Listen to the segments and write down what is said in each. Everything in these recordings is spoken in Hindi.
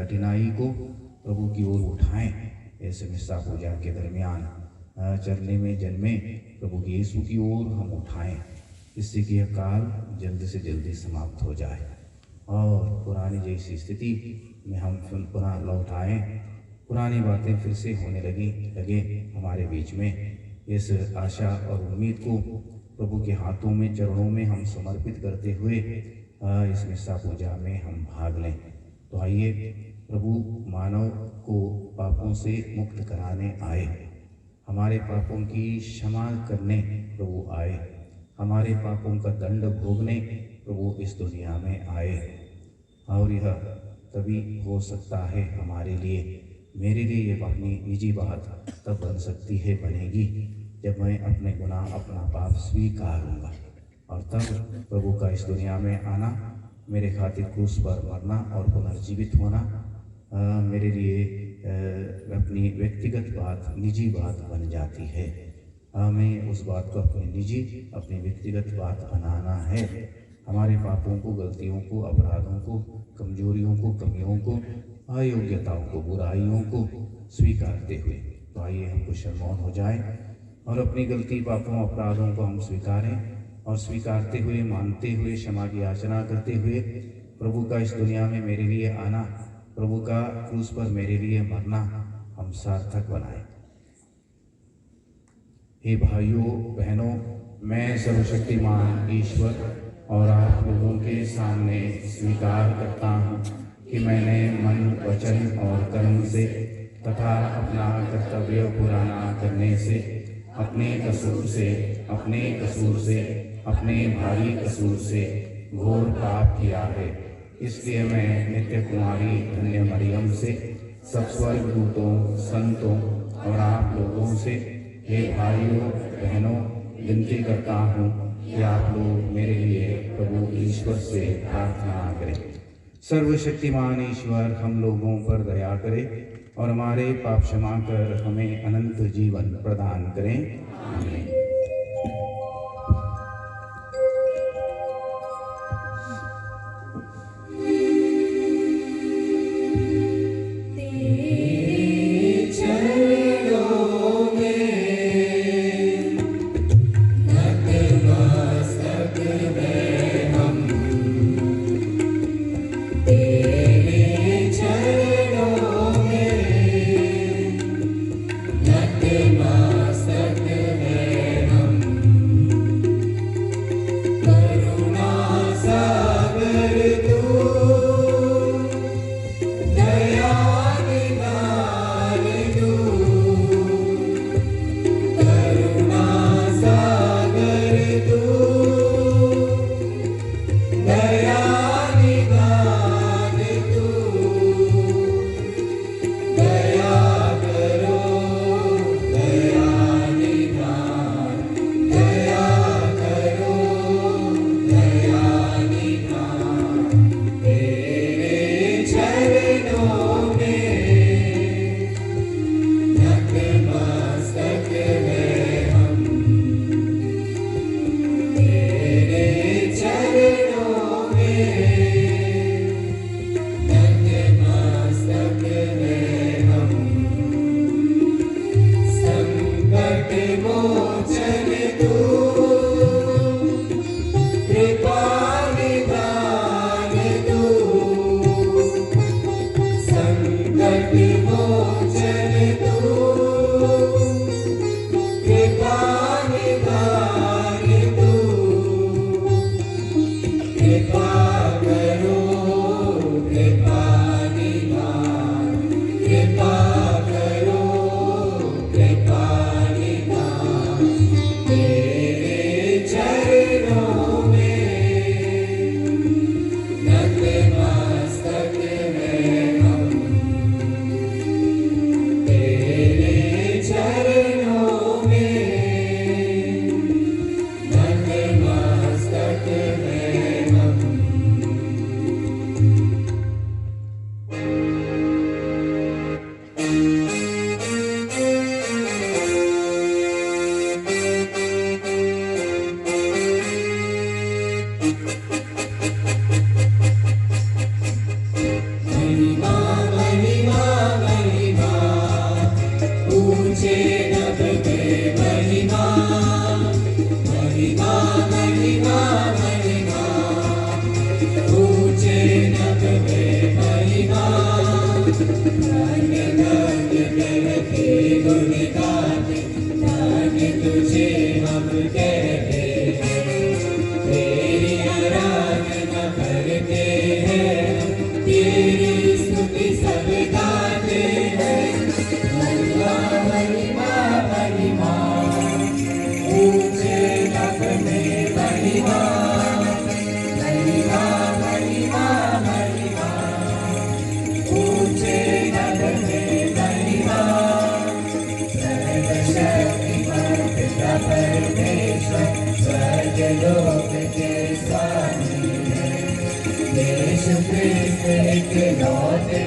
कठिनाई को प्रभु की ओर उठाएं। ऐसे मिस्सा पूजा के दरमियान चरने में जन्मे प्रभु की यीशु की ओर हम उठाएं, इससे कि यह काल जल्दी से जल्दी समाप्त हो जाए और पुरानी जैसी स्थिति में हम फिर पुनः लौट आएँ, पुरानी बातें फिर से होने लगे हमारे बीच में। इस आशा और उम्मीद को प्रभु के हाथों में, चरणों में हम समर्पित करते हुए इस मिस्सा पूजा में हम भाग लें। तो आइए, प्रभु मानव को पापों से मुक्त कराने आए, हमारे पापों की क्षमा करने प्रभु आए, हमारे पापों का दंड भोगने प्रभु इस दुनिया में आए। और यह तभी हो सकता है हमारे लिए, मेरे लिए ये अपनी निजी बात तब बन सकती है, बनेगी जब मैं अपने गुनाह, अपना पाप स्वीकारूंगा। और तब प्रभु का इस दुनिया में आना, मेरे खातिर क्रूस पर मरना और पुनर्जीवित होना मेरे लिए अपनी व्यक्तिगत बात, निजी बात बन जाती है। हमें उस बात को अपनी निजी, अपनी व्यक्तिगत बात बनाना है। हमारे पापों को, गलतियों को, अपराधों को, कमजोरियों को, कमियों को, अयोग्यताओं को, बुराइयों को स्वीकारते हुए। तो आइए हम कुछ मौन हो जाएं और अपनी गलती, पापों, अपराधों को हम स्वीकारें और स्वीकारते हुए, मानते हुए, क्षमा की याचना करते हुए प्रभु का इस दुनिया में मेरे लिए आना, प्रभु का क्रूस पर मेरे लिए मरना हम सार्थक बनाएं। हे भाइयों बहनों, मैं सर्वशक्तिमान ईश्वर और आप लोगों के सामने स्वीकार करता हूँ कि मैंने मन, वचन और कर्म से तथा अपना कर्तव्य पूरा न करने से, अपने कसूर से, अपने भारी कसूर से घोर पाप किया है। इसलिए मैं नित्य कुमारी धन्य मरियम से, सब स्वर्गदूतों, संतों और आप लोगों से, हे भाइयों बहनों, विनती करता हूँ कि आप लोग मेरे लिए प्रभु ईश्वर से प्रार्थना करें। सर्वशक्तिमान ईश्वर हम लोगों पर दया करे और हमारे पाप क्षमा कर हमें अनंत जीवन प्रदान करें। आमीन।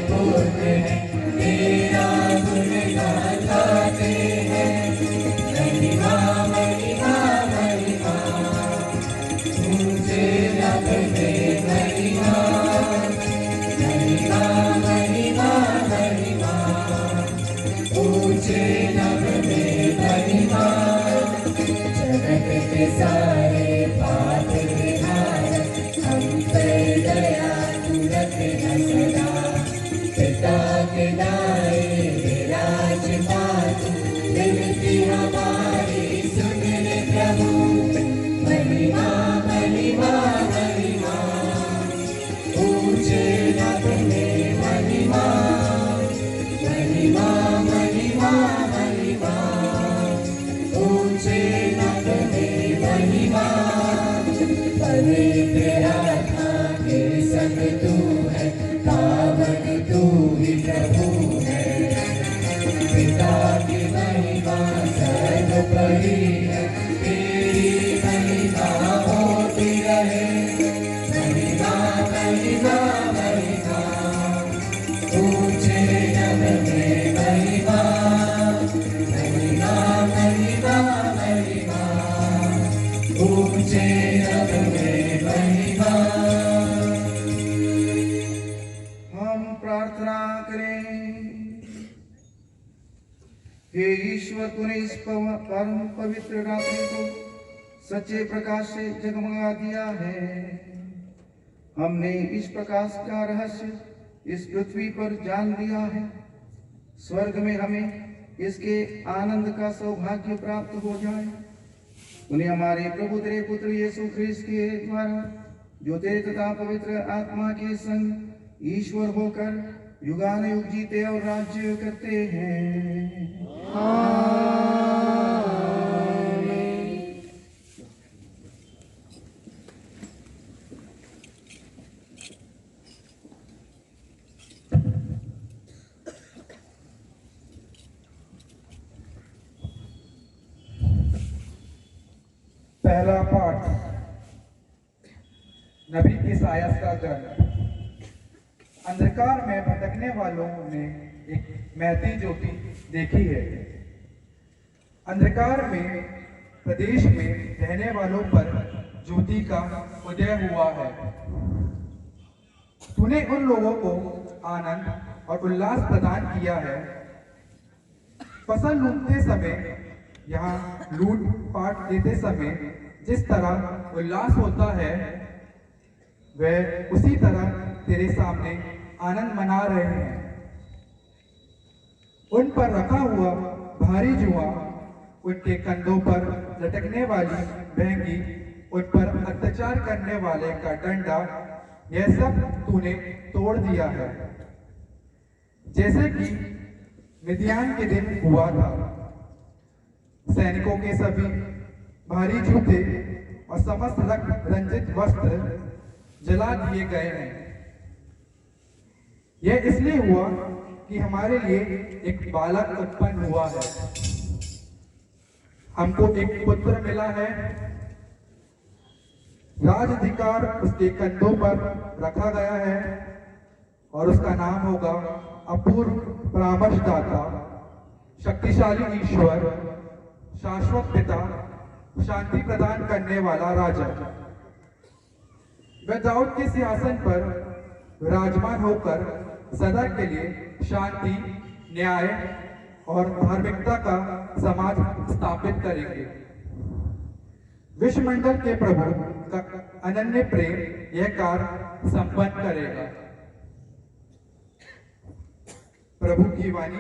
पुत्र है, तेरा गुण गाते हैं। महिमा महिमा महिमा, ऊंचे नभ में महिमा। महिमा महिमा महिमा, ऊंचे नभ में महिमा। जगत के सारे पाप निहारक, हम पर दया तू रखना सदा। पिता के नाए विराजमान, विनती हमारी सुन ले प्रभु। महिमा महिमा महिमा, ऊंचे नभ में महिमा। महिमा महिमा महिमा, ऊंचे नभ में महिमा। पवित्र आत्मा के संग तू है, पावन तू ही प्रभु है। पिता की महिमा सर्वोपरि है, तेरी महिमा होती रहे। महिमा महिमा महिमा, ऊंचे नभ में महिमा। महिमा महिमा महिमा, ऊंचे नभ में महिमा। हम प्रार्थना करें। हे ईश्वर, तूने इस परम पवित्र रात्रि को सच्चे प्रकाश से जगमगा दिया है। हमने इस प्रकाश का रहस्य इस पृथ्वी पर जान लिया है। स्वर्ग में हमें इसके आनंद का सौभाग्य प्राप्त हो जाए। उन्हें हमारे प्रभु तेरे पुत्र यीशु ख्रिस्त के द्वारा, जो तेरे तथा पवित्र आत्मा के संग ईश्वर होकर युगानुयुग जीते और राज्य करते हैं। पहला पाठ, नबी की सायस का जन्म। अंधकार में भटकने वालों ने एक महती ज्योति देखी है। अंधकार में प्रदेश में रहने वालों पर ज्योति का उदय हुआ है। तूने उन लोगों को आनंद और उल्लास प्रदान किया है। फसल लूटते समय, यहाँ लूट पाट देते समय जिस तरह उल्लास होता है, वह उसी तरह तेरे सामने आनंद मना रहे हैं। उन पर रखा हुआ भारी जुआ, उनके कंधों पर लटकने वाली महंगी, उन पर अत्याचार करने वाले का डंडा, यह सब तूने तोड़ दिया है, जैसे कि मिद्यान के दिन हुआ था। सैनिकों के सभी भारी जूते और समस्त रक्त रंजित वस्त्र जला दिए गए हैं। यह इसलिए हुआ कि हमारे लिए एक बालक उत्पन्न हुआ है, हमको एक पुत्र मिला है। राज-अधिकार उसके कंधों पर रखा गया है और उसका नाम होगा अपूर्व परामर्शदाता, शक्तिशाली ईश्वर, शाश्वत पिता, शांति प्रदान करने वाला राजा। वह दाऊद के सिंहासन पर विराजमान होकर सदा के लिए शांति, न्याय और धार्मिकता का समाज स्थापित करेंगे। विश्वमंडल के प्रभु का अनन्य प्रेम यह कार्य संपन्न करेगा। प्रभु की वाणी।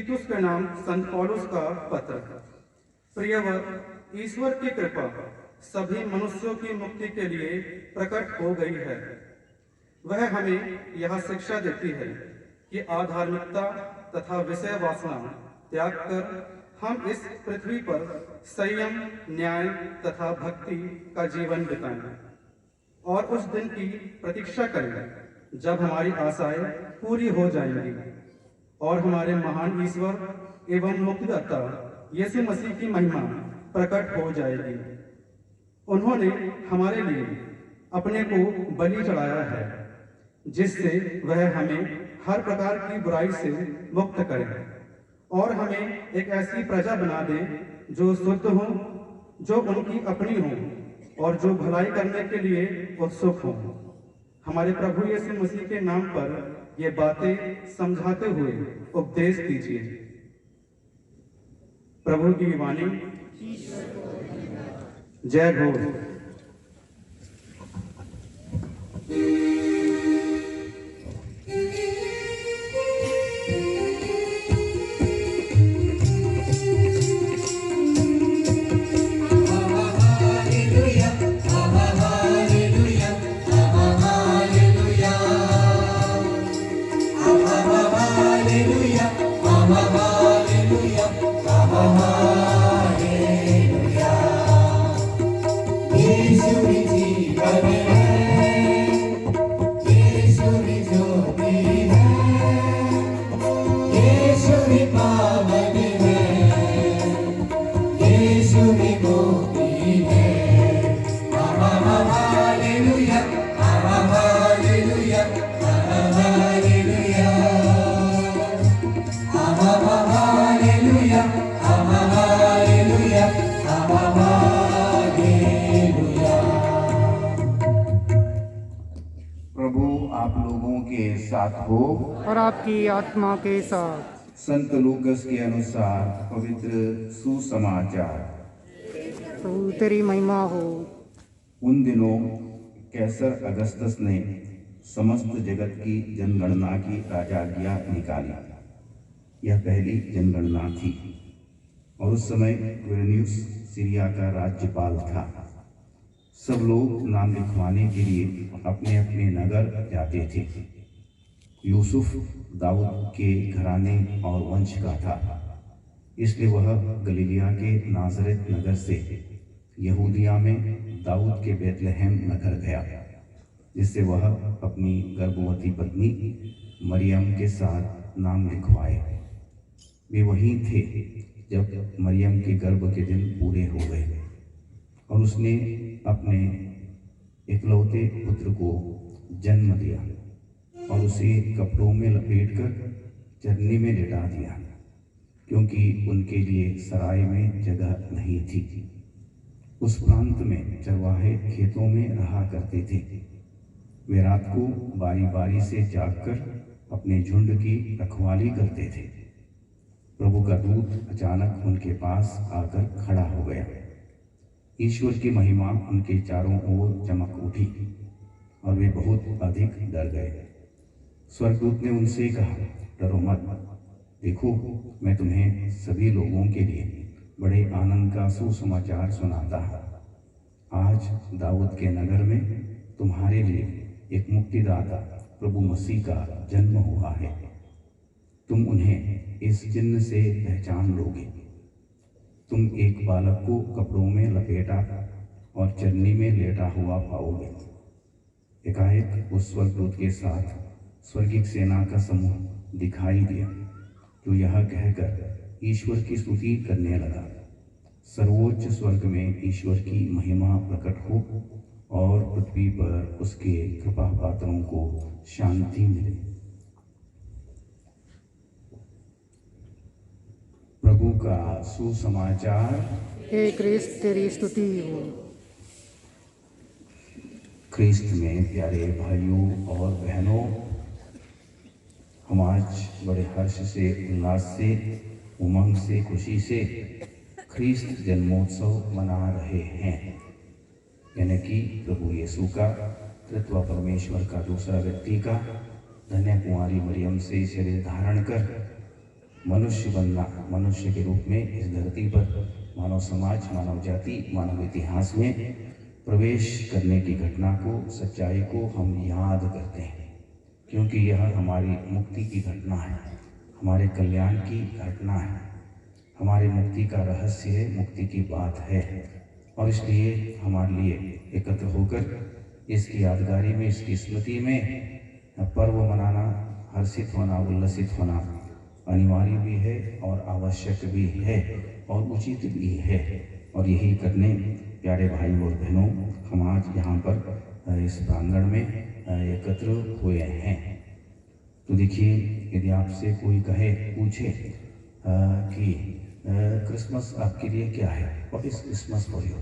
तीतुस के नाम संत पौलुस का पत्र। प्रियवर, ईश्वर की कृपा सभी मनुष्यों की मुक्ति के लिए प्रकट हो गई है। वह हमें यह शिक्षा देती है कि आधार्मिकता तथा विषय वासना त्याग कर हम इस पृथ्वी पर संयम, न्याय तथा भक्ति का जीवन बिताएं और उस दिन की प्रतीक्षा करें जब हमारी आशाएं पूरी हो जाएंगी और हमारे महान ईश्वर एवं मुक्तिदाता यीशु मसीह की महिमा प्रकट हो जाएगी। उन्होंने हमारे लिए अपने को बलि चढ़ाया है, जिससे वह हमें हर प्रकार की बुराई से मुक्त करे और हमें एक ऐसी प्रजा बना दे जो शुद्ध हो, जो उनकी अपनी हो और जो भलाई करने के लिए उत्सुक हो। हमारे प्रभु यीशु मसीह के नाम पर ये बातें समझाते हुए उपदेश दीजिए। प्रभु की वाणी। जय घोष। हो और आपकी आत्मा के साथ। संत लूकस के अनुसार पवित्र सुसमाचार। प्रभु तेरी महिमा हो। उन दिनों कैसर अगस्तस ने समस्त जगत की जनगणना की राजाज्ञा निकाली। यह पहली जनगणना थी और उस समय क्विरिनियुस सीरिया का राज्यपाल था। सब लोग नाम लिखवाने के लिए अपने अपने नगर जाते थे। यूसुफ दाऊद के घराने और वंश का था, इसलिए वह गलीलिया के नाजरेत नगर से यहूदिया में दाऊद के बेतलहम नगर गया, जिससे वह अपनी गर्भवती पत्नी मरियम के साथ नाम लिखवाए। वे वहीं थे जब मरियम के गर्भ के दिन पूरे हो गए और उसने अपने इकलौते पुत्र को जन्म दिया और उसे कपड़ों में लपेटकर चरनी में लिटा दिया, क्योंकि उनके लिए सराय में जगह नहीं थी। उस प्रांत में चरवाहे खेतों में रहा करते थे। वे रात को बारी बारी से जागकर अपने झुंड की रखवाली करते थे। प्रभु का दूत अचानक उनके पास आकर खड़ा हो गया। ईश्वर की महिमा उनके चारों ओर चमक उठी और वे बहुत अधिक डर गए। स्वर्गदूत ने उनसे कहा, डरो मत, देखो मैं तुम्हें सभी लोगों के लिए बड़े आनंद का सुसमाचार सुनाता हूँ। आज दाऊद के नगर में तुम्हारे लिए एक मुक्तिदाता प्रभु मसीह का जन्म हुआ है। तुम उन्हें इस चिन्ह से पहचान लोगे। तुम एक बालक को कपड़ों में लपेटा और चरनी में लेटा हुआ पाओगे। एकाएक उस स्वर्गदूत के साथ स्वर्गिक सेना का समूह दिखाई दिया, जो यह कहकर ईश्वर की स्तुति करने लगा, सर्वोच्च स्वर्ग में ईश्वर की महिमा प्रकट हो और पृथ्वी पर उसके कृपा पात्रों को शांति मिले। प्रभु का सुसमाचार। हे क्रिस्त तेरी स्तुति हो। क्रिस्त में प्यारे भाइयों और बहनों, हम आज बड़े हर्ष से, उल्लास से, उमंग से, खुशी से क्रिस्त जन्मोत्सव मना रहे हैं, यानी कि प्रभु यीशु का, तृत्व परमेश्वर का दूसरा व्यक्ति का, धन्य कुंवारी मरियम से शरीर धारण कर मनुष्य बनना, मनुष्य के रूप में इस धरती पर मानव समाज, मानव जाति, मानव इतिहास में प्रवेश करने की घटना को, सच्चाई को हम याद करते हैं, क्योंकि यह हमारी मुक्ति की घटना है, हमारे कल्याण की घटना है, हमारी मुक्ति का रहस्य है, मुक्ति की बात है। और इसलिए हमारे लिए एकत्र होकर इसकी यादगारी में, इसकी स्मृति में पर्व मनाना, हर्षित होना, उल्लसित होना अनिवार्य भी है और आवश्यक भी है और उचित भी है। और यही करने प्यारे भाई और बहनों हम आज यहाँ पर इस प्रांगण में एकत्र हुए हैं। तो देखिए, यदि आपसे कोई कहे, पूछे कि क्रिसमस आपके लिए क्या है, what is Christmas for you,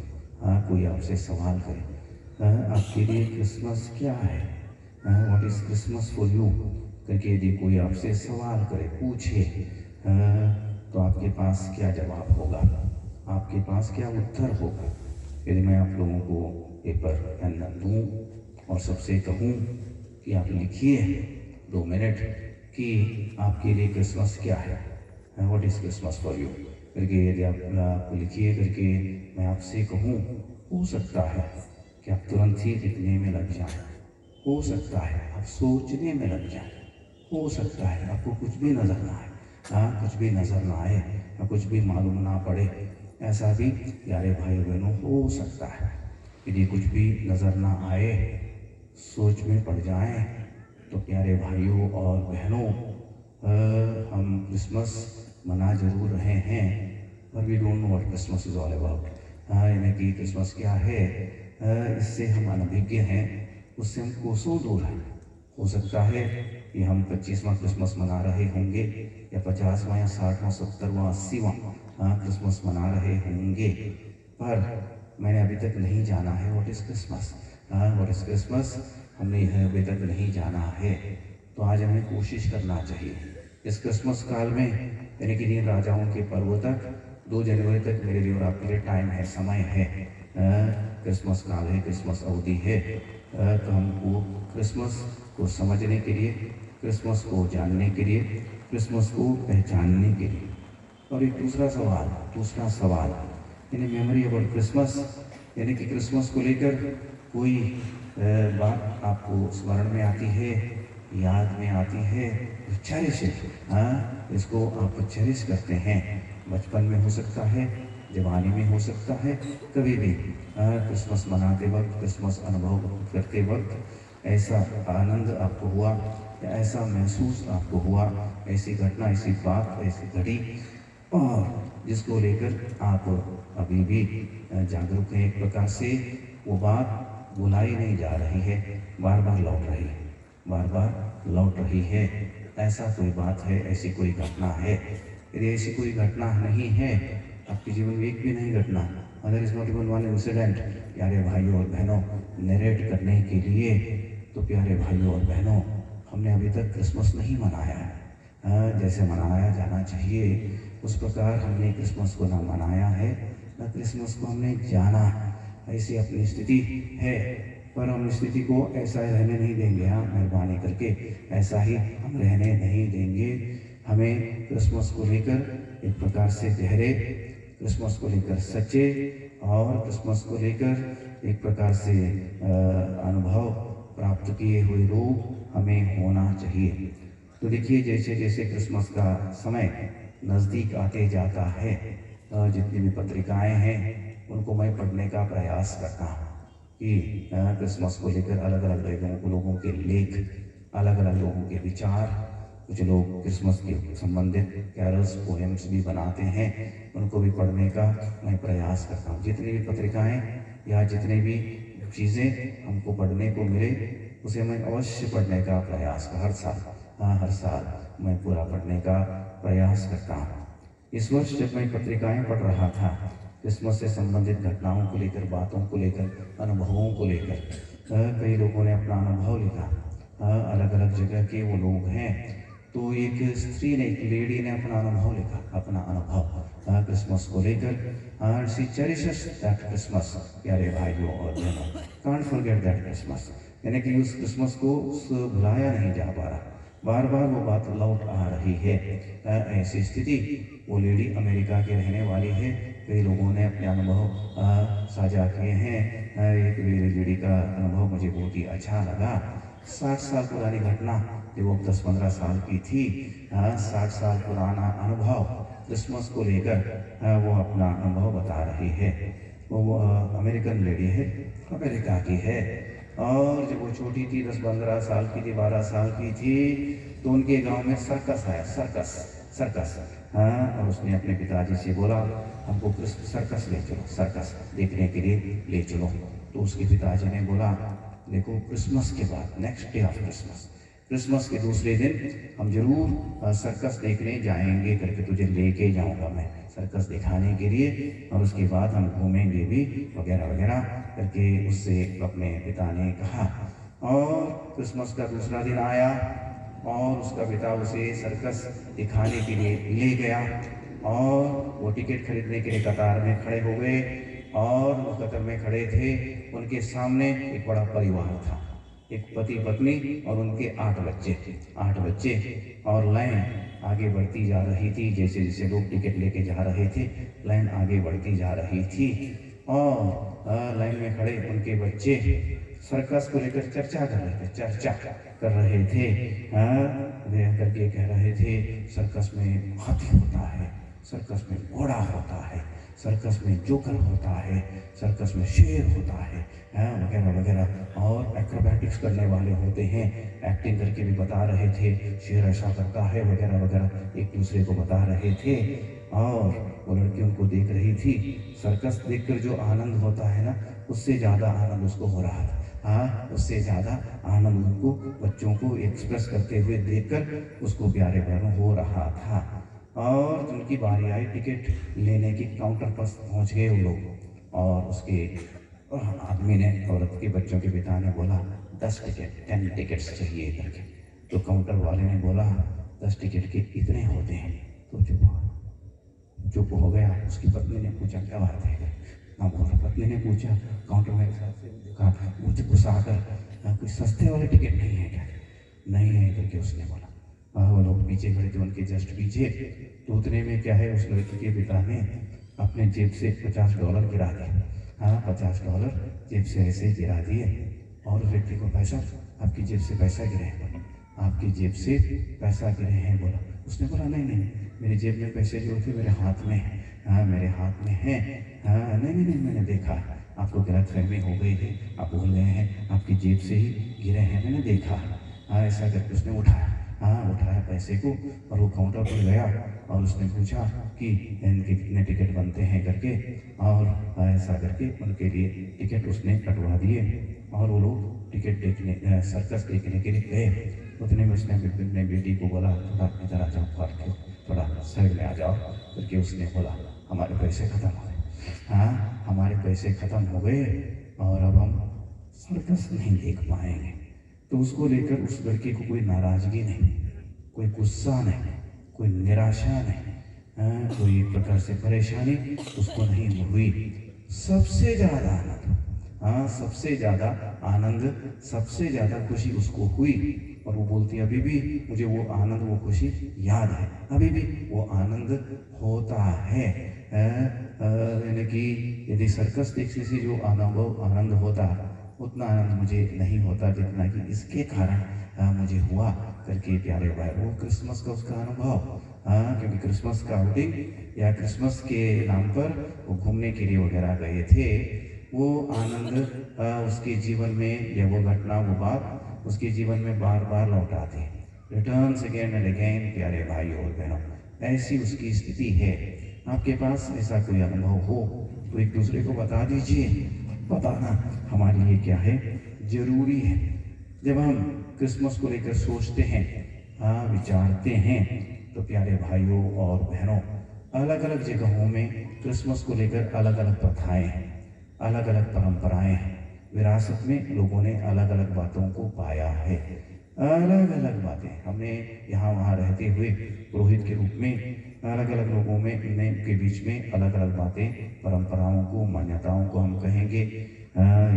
कोई आपसे सवाल करे आपके लिए क्रिसमस क्या है, what is Christmas for you करके यदि कोई आपसे सवाल करे, पूछे, तो आपके पास क्या जवाब होगा, आपके पास क्या उत्तर होगा? यदि मैं आप लोगों को पेपर पेन दूँ और सबसे कहूँ कि आप लिखिए 2 मिनट कि आपके लिए क्रिसमस क्या है, what is Christmas for you करके यदि आप लिखिए करके मैं आपसे कहूँ, हो सकता है कि आप तुरंत ही लिखने में लग जाएं, हो सकता है आप सोचने में लग जाएं, हो सकता है आपको कुछ भी नज़र ना आए, कुछ भी नज़र ना आए, कुछ भी मालूम ना पड़े, ऐसा भी प्यारे भाई बहनों हो सकता है। यदि कुछ भी नज़र ना आए, सोच में पड़ जाएं, तो प्यारे भाइयों और बहनों हम क्रिसमस मना जरूर रहे हैं, पर we don't know what Christmas is all about. यानी कि क्रिसमस क्या है, इससे हम अनभिज्ञ हैं, उससे हम कोसों दूर हैं। हो सकता है कि हम 25वां क्रिसमस मना रहे होंगे या 50वां या 60वां 70वां 80वां क्रिसमस मना रहे होंगे, पर मैंने अभी तक नहीं जाना है what is Christmas, what is Christmas हमने यह अभी तक नहीं जाना है। तो आज हमें कोशिश करना चाहिए इस क्रिसमस काल में, यानी कि 3 राजाओं के पर्व तक 2 जनवरी तक मेरे लिए और आपके लिए टाइम है, समय है, क्रिसमस काल है, क्रिसमस अवधि है। तो हमको क्रिसमस को समझने के लिए, क्रिसमस को जानने के लिए, क्रिसमस को पहचानने के लिए। और एक दूसरा सवाल यानी मेमोरी अबाउट क्रिसमस, यानी कि क्रिसमस को लेकर कोई बात आपको स्मरण में आती है, याद में आती है, चेरिश, इसको आप चेरिश करते हैं। बचपन में हो सकता है, जवानी में हो सकता है, कभी भी क्रिसमस मनाते वक्त, क्रिसमस अनुभव करते वक्त ऐसा आनंद आपको हुआ या ऐसा महसूस आपको हुआ, ऐसी घटना, ऐसी बात, ऐसी घड़ी, और जिसको लेकर आप अभी भी जागरूक हैं। एक प्रकार से वो बात भुलाई नहीं जा रही है, बार बार लौट रही है। ऐसा कोई बात है, ऐसी कोई घटना है? यदि ऐसी कोई घटना नहीं है, आपके जीवन में एक भी नहीं घटना, other is not even one incident प्यारे भाइयों और बहनों नरेट करने के लिए, तो प्यारे भाइयों और बहनों हमने अभी तक क्रिसमस नहीं मनाया। जैसे मनाया जाना चाहिए उस प्रकार हमने क्रिसमस को ना मनाया है, ना क्रिसमस को हमने जाना। ऐसी अपनी स्थिति है, पर हम स्थिति को ऐसा रहने नहीं देंगे। मेहरबानी करके ऐसा ही हम रहने नहीं देंगे। हमें क्रिसमस को लेकर एक प्रकार से गहरे, क्रिसमस को लेकर सच्चे और क्रिसमस को लेकर एक प्रकार से अनुभव प्राप्त किए हुए लोग हमें होना चाहिए। तो देखिए, जैसे जैसे क्रिसमस का समय नज़दीक आते जाता है, जितनी भी पत्रिकाएं हैं उनको मैं पढ़ने का प्रयास करता हूँ कि क्रिसमस को लेकर अलग अलग लोगों के लेख, अलग अलग लोगों के विचार, कुछ लोग क्रिसमस के संबंधित कैरल्स, पोएम्स भी बनाते हैं, उनको भी पढ़ने का मैं प्रयास करता हूँ। जितनी भी पत्रिकाएं या जितनी भी चीज़ें हमको पढ़ने को मिले उसे मैं अवश्य पढ़ने का प्रयास हर साल मैं पूरा पढ़ने का प्रयास करता हूँ। इस वर्ष जब मैं पत्रिकाएं पढ़ रहा था, क्रिसमस से संबंधित घटनाओं को लेकर, बातों को लेकर, अनुभवों को लेकर, कई लोगों ने अपना अनुभव लिखा। अलग अलग जगह के वो लोग हैं, तो एक स्त्री ने, एक लेडी ने अपना अनुभव लिखा, अपना अनुभव क्रिसमस को लेकर। शी चेरिशेस दैट क्रिसमस, प्यारे भाइयों और बहनों, कांट फॉरगेट दैट क्रिसमस, यानी कि उस क्रिसमस को भुलाया नहीं जा पा रहा। बार बार वो बात लौट आ रही है। ऐसी स्थिति, वो लेडी अमेरिका की रहने वाली है। कई लोगों ने अपने अनुभव साझा किए हैं। एक लेडी का अनुभव मुझे बहुत ही अच्छा लगा। 60 साल पुरानी घटना, जब वो 10-15 साल की थी। 60 साल पुराना अनुभव क्रिसमस को लेकर वो अपना अनुभव बता रही है। वो अमेरिकन लेडी है, अमेरिका की है। और जब वो छोटी थी, 10-15 साल की थी, 12 साल की थी, तो उनके गांव में सर्कस आया। सर्कस। और उसने अपने पिताजी से बोला, हमको सर्कस ले चलो, सर्कस देखने के लिए ले चलो। तो उसके पिताजी ने बोला, देखो क्रिसमस के बाद, नेक्स्ट डे ऑफ क्रिसमस के दूसरे दिन हम जरूर सर्कस देखने जाएंगे करके तुझे लेके जाऊंगा मैं सर्कस दिखाने के लिए, और उसके बाद हम घूमेंगे भी वगैरह वगैरह करके उससे अपने पिता ने कहा। और क्रिसमस का दूसरा दिन आया और उसका पिता उसे सर्कस दिखाने के लिए ले गया। और वो टिकट खरीदने के लिए कतार में खड़े हो गए। और वो कतार में खड़े थे, उनके सामने एक बड़ा परिवार था, एक पति पत्नी और उनके 8 बच्चे। और लाइन आगे बढ़ती जा रही थी। जैसे जैसे लोग टिकट लेके जा रहे थे, लाइन आगे बढ़ती जा रही थी। और लाइन में खड़े उनके बच्चे सर्कस को लेकर चर्चा कर रहे थे। करके कह रहे थे, सर्कस में हाथी होता है, सर्कस में घोड़ा होता है, सर्कस में जोकर होता है, सर्कस में शेर होता है, वगैरह वगैरह। और एक्रोबैटिक्स करने वाले होते हैं, एक्टिंग करके भी बता रहे थे, शेर ऐसा करता है वगैरह वगैरह, एक दूसरे को बता रहे थे। और वो लड़की उनको देख रही थी। सर्कस देखकर जो आनंद होता है ना, उससे ज़्यादा आनंद उसको हो रहा था। उससे ज़्यादा आनंद उनको, बच्चों को एक्सप्रेस करते हुए देखकर उसको प्यारे भर हो रहा था। और उनकी बारी आई, टिकट लेने की काउंटर पर पहुंच गए वो लोग। और उसके आदमी ने, औरत के बच्चों के पिता ने बोला 10 टिकट्स चाहिए करके। तो काउंटर वाले ने बोला 10 टिकट के इतने होते हैं। तो चुप हो गया। उसकी पत्नी ने पूछा क्या बात है। पत्नी ने पूछा, काउंटर वाले साहब से देखा, मुझे गुस्सा आकर, कुछ सस्ते वाले टिकट नहीं है क्या? नहीं है करके उसने बोला। वो लोग पीछे खड़े थे, उनके जस्ट पीछे। तो उतने में क्या है, उस लड़की के पिता ने अपने जेब से $50 गिरा दिए। $50 जेब से ऐसे गिरा दिए। और उस व्यक्ति को, पैसा आपकी जेब से पैसा गिरे हैं? आपकी जेब से पैसा गिरे हैं बोला। उसने बोला नहीं, मेरी जेब में पैसे जो थे मेरे हाथ में हैं। मेरे हाथ में हैं। नहीं, मैंने देखा, आपको गलतफहमी हो गई है, आप भूल गए हैं, आपकी जेब से ही गिरे हैं, मैंने देखा। ऐसा करके उसने उठाया पैसे को, और वो काउंटर पर गया और उसने पूछा कि इनके कितने टिकट बनते हैं करके। और ऐसा करके उनके लिए टिकट उसने कटवा दिए। और वो लोग टिकट देखने, सर्कस देखने के लिए गए। उतने में उसने अपने बेटी को बोला, थोड़ा इधर आ जाओ, थोड़ा साइड में आ जाओ करके उसने बोला, हमारे पैसे खत्म हो गए। हमारे पैसे खत्म हो गए और अब हम सर्कस नहीं देख पाएंगे। तो उसको लेकर उस लड़के को कोई नाराजगी नहीं, कोई गुस्सा नहीं, कोई निराशा नहीं, कोई एक प्रकार से परेशानी उसको नहीं हुई। सबसे ज़्यादा आनंद, सबसे ज़्यादा आनंद, सबसे ज़्यादा खुशी उसको हुई। और वो बोलती, अभी भी मुझे वो आनंद, वो खुशी याद है, अभी भी वो आनंद होता है। यानी कि यदि सर्कस देखने से जो आनंद होता, उतना आनंद मुझे नहीं होता जितना कि इसके कारण मुझे हुआ करके प्यारे भाई। वो क्रिसमस का उसका अनुभव, क्योंकि क्रिसमस का आउटिंग या क्रिसमस के नाम पर वो घूमने के लिए वगैरह गए थे। वो आनंद उसके जीवन में, या वो घटना, वो बात उसके जीवन में बार बार लौट आती है, रिटर्न्स अगेन एंड अगेन। प्यारे भाई और बहनों, ऐसी उसकी स्थिति है। आपके पास ऐसा कोई अनुभव हो तो एक दूसरे को बता दीजिए। बताना हमारे लिए क्या है, जरूरी है। जब हम क्रिसमस को लेकर सोचते हैं, विचारते हैं, तो प्यारे भाइयों और बहनों, अलग अलग जगहों में क्रिसमस को लेकर अलग अलग प्रथाएं हैं, अलग अलग परंपराएं हैं। विरासत में लोगों ने अलग अलग बातों को पाया है, अलग अलग बातें। हमने यहाँ वहाँ रहते हुए पुरोहित के रूप में अलग अलग लोगों में के बीच में अलग अलग बातें, परंपराओं को, मान्यताओं को हम कहेंगे,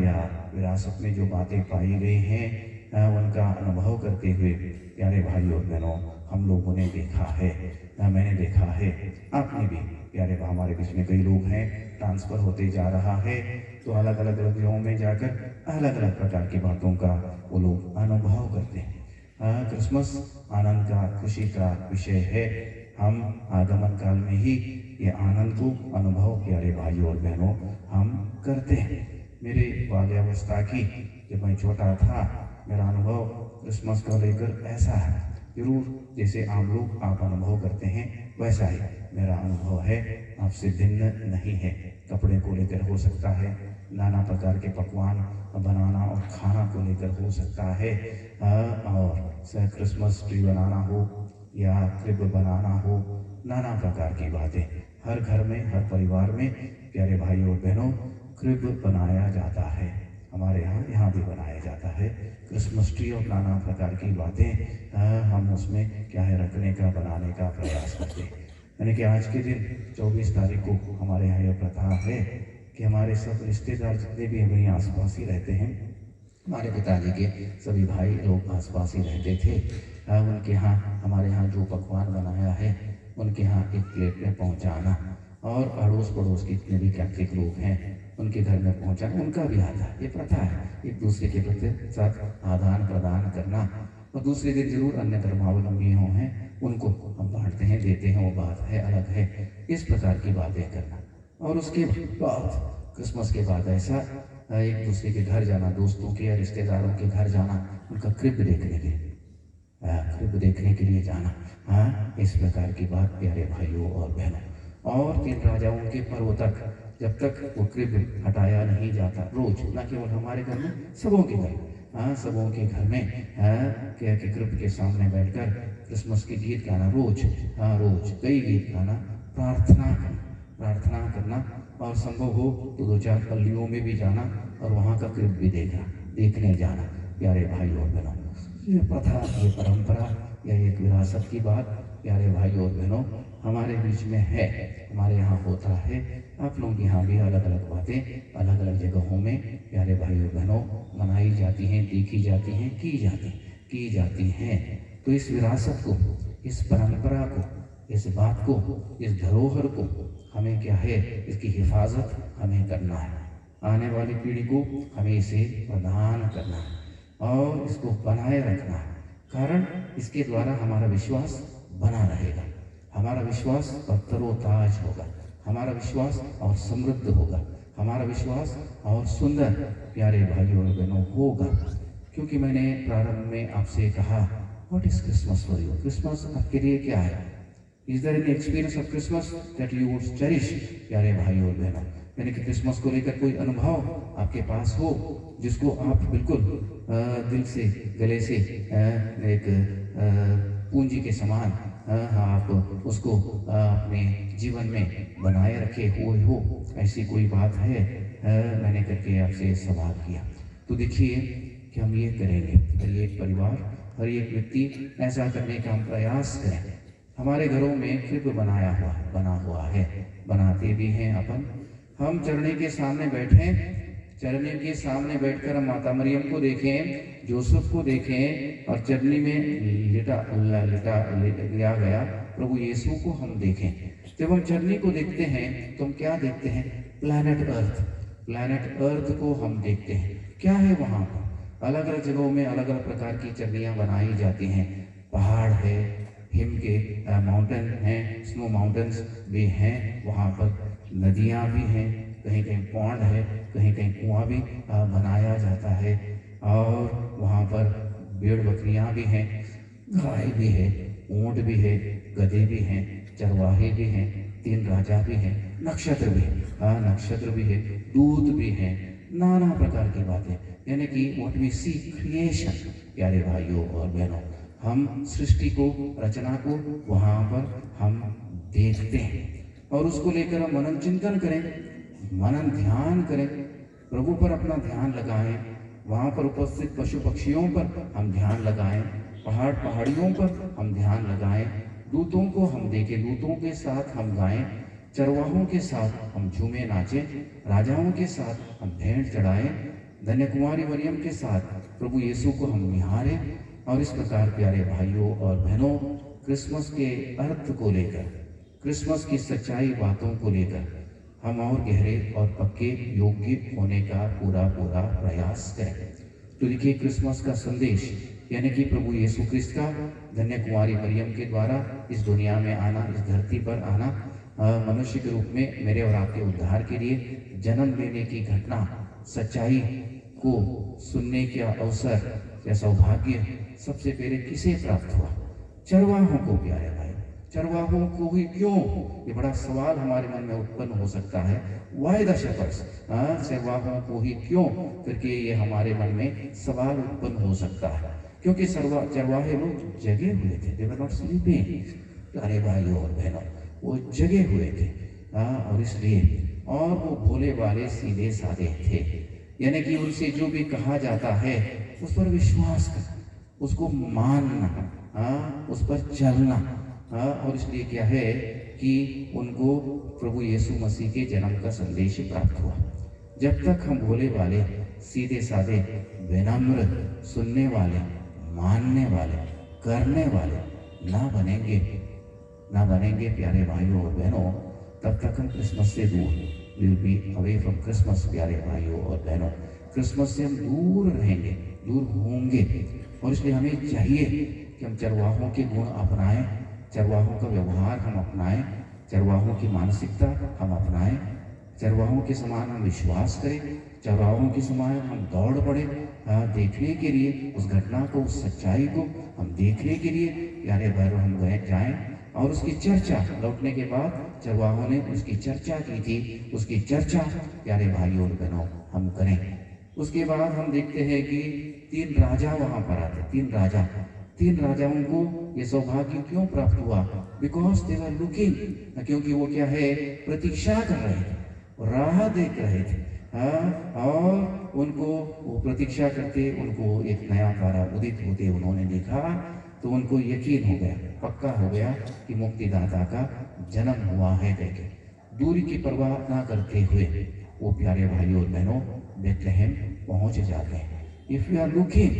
या विरासत में जो बातें पाई गई हैं, उनका अनुभव करते हुए प्यारे भाई और बहनों हम लोगों ने देखा है, मैंने देखा है, आपने भी प्यारे हमारे बीच में कई लोग हैं, ट्रांसफ़र होते जा रहा है तो अलग अलग जगहों में जाकर अलग अलग प्रकार की बातों का वो लोग अनुभव करते हैं। क्रिसमस आनंद का, खुशी का विषय है। हम आगमन काल में ही ये आनंद को अनुभव प्यारे भाइयों और बहनों हम करते हैं। मेरे बाल्यावस्था की, जब मैं छोटा था, मेरा अनुभव क्रिसमस को लेकर ऐसा है, जरूर जैसे आप लोग आप अनुभव करते हैं वैसा ही मेरा अनुभव है, आपसे भिन्न नहीं है। कपड़े को लेकर हो सकता है, नाना प्रकार के पकवान बनाना और खाना को लेकर हो सकता है, और क्रिसमस ट्री बनाना हो या क्रिब बनाना हो, नाना प्रकार की बातें हर घर में, हर परिवार में प्यारे भाइयों और बहनों क्रिब बनाया जाता है। हमारे यहाँ भी बनाया जाता है क्रिसमस ट्री और नाना प्रकार की बातें हम उसमें क्या है रखने का, बनाने का प्रयास करते हैं। यानी कि आज के दिन 24 तारीख को हमारे यहाँ यह प्रथा है कि हमारे सब रिश्तेदार जितने भी हमारे आसपास ही रहते हैं, हमारे पिताजी के सभी भाई लोग आसपास ही रहते थे, उनके यहाँ हमारे यहाँ जो पकवान बनाया है उनके यहाँ एक प्लेट में पहुँचाना, और अड़ोस पड़ोस के जितने भी कैथलिक लोग हैं उनके घर में पहुँचाना, उनका भी आता है। ये प्रथा है, एक दूसरे के प्रति साथ आदान प्रदान करना। और दूसरे दिन जरूर अन्य धर्मावलंबी हैं उनको हम बांटते हैं, देते हैं, वो बात है, अलग है। इस प्रकार की बातें करना। और उसके बाद क्रिसमस के बाद ऐसा एक दूसरे के घर जाना, दोस्तों के या रिश्तेदारों के घर जाना, उनका क्रिब देखने के लिए जाना। हाँ, इस प्रकार की बात प्यारे भाइयों और बहनों। और 3 राजाओं के पर्व तक जब तक वो क्रिब हटाया नहीं जाता, रोज, ना केवल हमारे घर में, सबों के घर, सबों के घर में क्या कि क्रिब के सामने बैठकर क्रिसमस के गीत गाना, रोज कई गीत गाना, प्रार्थना करना, और संभव हो तो 2-4 पल्लियों में भी जाना और वहाँ का क्रिब भी देखने जाना। प्यारे भाई और बहनों, ये प्रथा, ये परंपरा या एक विरासत की बात प्यारे भाई और बहनों हमारे बीच में है, हमारे यहाँ होता है। आप लोग यहाँ भी अलग अलग बातें अलग अलग जगहों में प्यारे भाई और बहनों मनाई जाती हैं, देखी जाती हैं, की जाती हैं। तो इस विरासत को, इस परंपरा को, इस बात को, इस धरोहर को हमें क्या है, इसकी हिफाजत हमें करना है। आने वाली पीढ़ी को हमें इसे प्रदान करना है और इसको बनाए रखना है। कारण इसके द्वारा हमारा विश्वास बना रहेगा, हमारा विश्वास और तरोताज होगा, हमारा विश्वास और समृद्ध होगा, हमारा विश्वास और सुंदर प्यारे भाइयों और बहनों होगा। क्योंकि मैंने प्रारंभ में आपसे कहा, what is Christmas for you? Christmas आपके लिए क्या है? Is there any experience of Christmas that you would cherish? प्यारे भाइयों और बहनों, यानी कि क्रिसमस को लेकर कोई अनुभव आपके पास हो जिसको आप बिल्कुल दिल से, गले से एक पूंजी के समान आप उसको अपने जीवन में बनाए रखे हुए हो, ऐसी कोई बात है? मैंने करके आपसे सवाल किया। तो देखिए कि हम ये करेंगे, हर एक परिवार, हर एक व्यक्ति ऐसा करने का हम प्रयास करें। हमारे घरों में क्रिब बना हुआ है, बनाते भी हैं अपन। हम चरनी के सामने बैठें, चरनी के सामने बैठकर हम माता मरियम को देखें, जोसेफ को देखें, और चरनी में लिया गया प्रभु यीशु को हम देखें। जब हम चरनी को देखते हैं तो हम क्या देखते हैं? प्लैनेट अर्थ को हम देखते हैं। क्या है वहाँ पर? अलग अलग जगहों में अलग अलग प्रकार की चरनियाँ बनाई जाती हैं। पहाड़ है, हिम के माउंटेन हैं, स्नो माउंटेन्स भी हैं, वहाँ पर नदियाँ भी हैं, कहीं कहीं पौंड है, कहीं कहीं कुआं भी बनाया जाता है, और वहाँ पर भेड़ बकरियाँ भी हैं, गाय भी है, ऊँट भी है, गधे भी हैं, चरवाहे भी हैं, 3 राजा भी हैं, नक्षत्र भी है, दूत भी हैं, नाना प्रकार की बातें। यानी कि व्हाट वी सी क्रिएशन, प्यारे भाइयों और बहनों, हम सृष्टि को, रचना को वहाँ पर हम देखते हैं और उसको लेकर हम मनन चिंतन करें, मनन ध्यान करें, प्रभु पर अपना ध्यान लगाएं, वहाँ पर उपस्थित पशु पक्षियों पर हम ध्यान लगाएं, पहाड़ियों पर हम ध्यान लगाएं, दूतों को हम देखें, दूतों के साथ हम गाएं, चरवाहों के साथ हम झूमे नाचें, राजाओं के साथ हम भेंट चढ़ाएं, धन्य कुमारी मरियम के साथ प्रभु यीशु को हम निहारें और इस प्रकार प्यारे भाइयों और बहनों क्रिसमस के अर्थ को लेकर, क्रिसमस की सच्चाई बातों को लेकर हम और गहरे और पक्के योग्य होने का पूरा प्रयास करें। तो देखिए क्रिसमस का संदेश यानी कि प्रभु यीशु क्रिस्त का धन्य कुमारी मरियम के द्वारा इस दुनिया में आना, इस धरती पर आना, मनुष्य के रूप में मेरे और आपके उद्धार के लिए जन्म लेने की घटना, सच्चाई को सुनने का अवसर या सौभाग्य सबसे पहले किसे प्राप्त हुआ? चरवाहों को प्यारे भाई, चरवाहों को ही क्यों? ये बड़ा सवाल हमारे मन में उत्पन्न हो सकता है। वाई द शेपर्ड्स, चरवाहों को ही क्यों करके ये हमारे मन में सवाल उत्पन्न हो सकता है, क्योंकि चरवाहे लोग जगे हुए थे, दे वर नॉट स्लीपिंग। प्यारे भाइयों और बहनों, वो जगे हुए थे और इसलिए, और वो भोले वाले सीधे साधे थे, यानी कि उनसे जो भी कहा जाता है उस पर विश्वास करना, उसको मानना, उस पर चलना। और इसलिए क्या है कि उनको प्रभु यीशु मसीह के जन्म का संदेश प्राप्त हुआ। जब तक हम भोले वाले सीधे साधे विनम्र सुनने वाले, मानने वाले, करने वाले ना बनेंगे प्यारे भाइयों और बहनों, तब तक हम क्रिसमस से दूर, will be away from Christmas. प्यारे भाइयों और बहनों, क्रिसमस से हम दूर रहेंगे, दूर होंगे। और इसलिए हमें चाहिए कि हम चरवाहों के गुण अपनाएं, चरवाहों का व्यवहार हम अपनाएं, चरवाहों की मानसिकता हम अपनाएं, चरवाहों के समान हम विश्वास करें, चरवाहों के समान हम दौड़ पड़े देखने के लिए, उस घटना को, उस सच्चाई को हम देखने के लिए प्यारे भाइयों हम जाएं। और उसकी चर्चा, लौटने के बाद चरवाहों ने उसकी चर्चा की थी, उसकी चर्चा प्यारे भाइयों और बहनों हम करें। उसके बाद हम देखते हैं कि 3 राजा वहां पर आते, 3 राजाओं को ये सौभाग्य क्यों प्राप्त हुआ? बिकॉज दे वर लुकिंग, क्योंकि वो क्या है, प्रतीक्षा कर रहे थे, राह देख रहे थे। और उनको वो प्रतीक्षा करते, उनको एक नया तारा उदित होते उन्होंने देखा, तो उनको यकीन हो गया, पक्का हो गया कि मुक्तिदाता का जन्म हुआ है करके। दूरी की परवाह ना करते हुए वो प्यारे भाइयों और बहनों बेथलेहम पहुंच जाते हैं। If you are looking,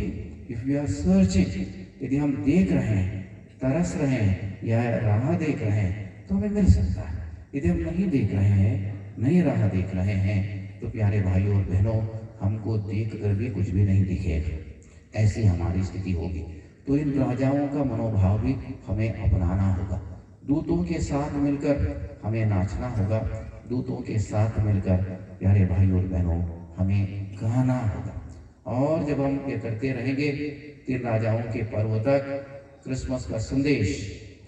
if you are searching, यदि हम देख रहे हैं, तरस रहे हैं या राह देख रहे हैं तो हमें मिल सकता है। यदि हम नहीं देख रहे हैं, नहीं राह देख रहे हैं, तो प्यारे भाइयों और बहनों हमको देख कर भी कुछ भी नहीं दिखेगा, ऐसी हमारी स्थिति होगी। तो इन राजाओं का मनोभाव भी हमें अपनाना होगा। दूतों के साथ मिलकर हमें नाचना होगा, दूतों के साथ मिलकर प्यारे भाइयों और बहनों हमें गाना होगा। और जब हम ये करते रहेंगे, 3 राजाओं के पर्व तक क्रिसमस का संदेश,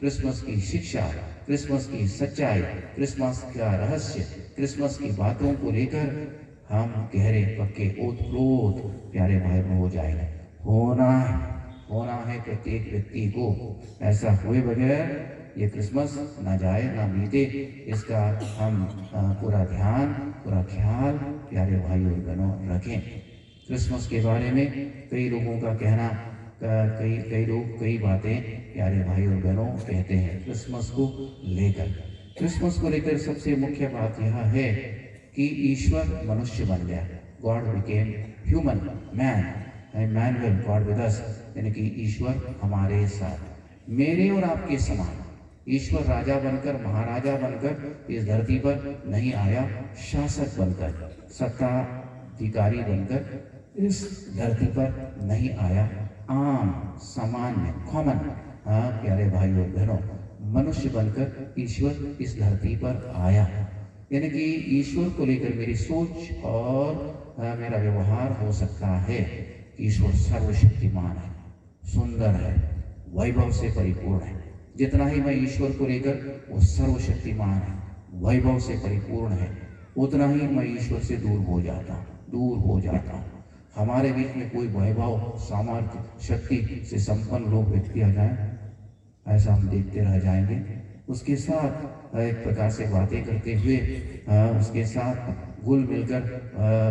क्रिसमस की शिक्षा, क्रिसमस की सच्चाई, क्रिसमस का रहस्य, क्रिसमस की बातों को लेकर हम गहरे पक्के ओतप्रोत प्यारे भाई में हो जाएंगे। होना है प्रत्येक व्यक्ति को। ऐसा हुए बगैर ये क्रिसमस ना जाए ना बीते, इसका हम पूरा ध्यान, पूरा ख्याल प्यारे भाई और बहनों रखें। क्रिसमस के बारे में कई लोगों का कहना, कई लोग कई बातें प्यारे भाई और बहनों कहते हैं क्रिसमस को लेकर। क्रिसमस को लेकर सबसे मुख्य बात यह है कि ईश्वर मनुष्य बन गया, God became human, man God with अस, यानी कि ईश्वर हमारे साथ, मेरे और आपके समान। ईश्वर राजा बनकर, महाराजा बनकर इस धरती पर नहीं आया, शासक बनकर, सत्ताधिकारी बनकर इस धरती पर नहीं आया, आम सामान्य कॉमन प्यारे भाई और बहनों मनुष्य बनकर ईश्वर इस धरती पर आया। यानी कि ईश्वर को लेकर मेरी सोच और मेरा व्यवहार हो सकता है। ईश्वर सर्वशक्तिमान है, सुंदर है, वैभव से परिपूर्ण है। जितना ही मैं ईश्वर को लेकर वो सर्वशक्तिमान है, वैभव से परिपूर्ण है, उतना ही मैं ईश्वर से दूर हो जाता हूँ। हमारे बीच में कोई वैभव, सामर्थ्य, शक्ति से संपन्न लोग व्यक्ति आ जाए, ऐसा हम देखते रह जाएंगे। उसके साथ एक प्रकार से बातें करते हुए, उसके साथ घुल मिलकर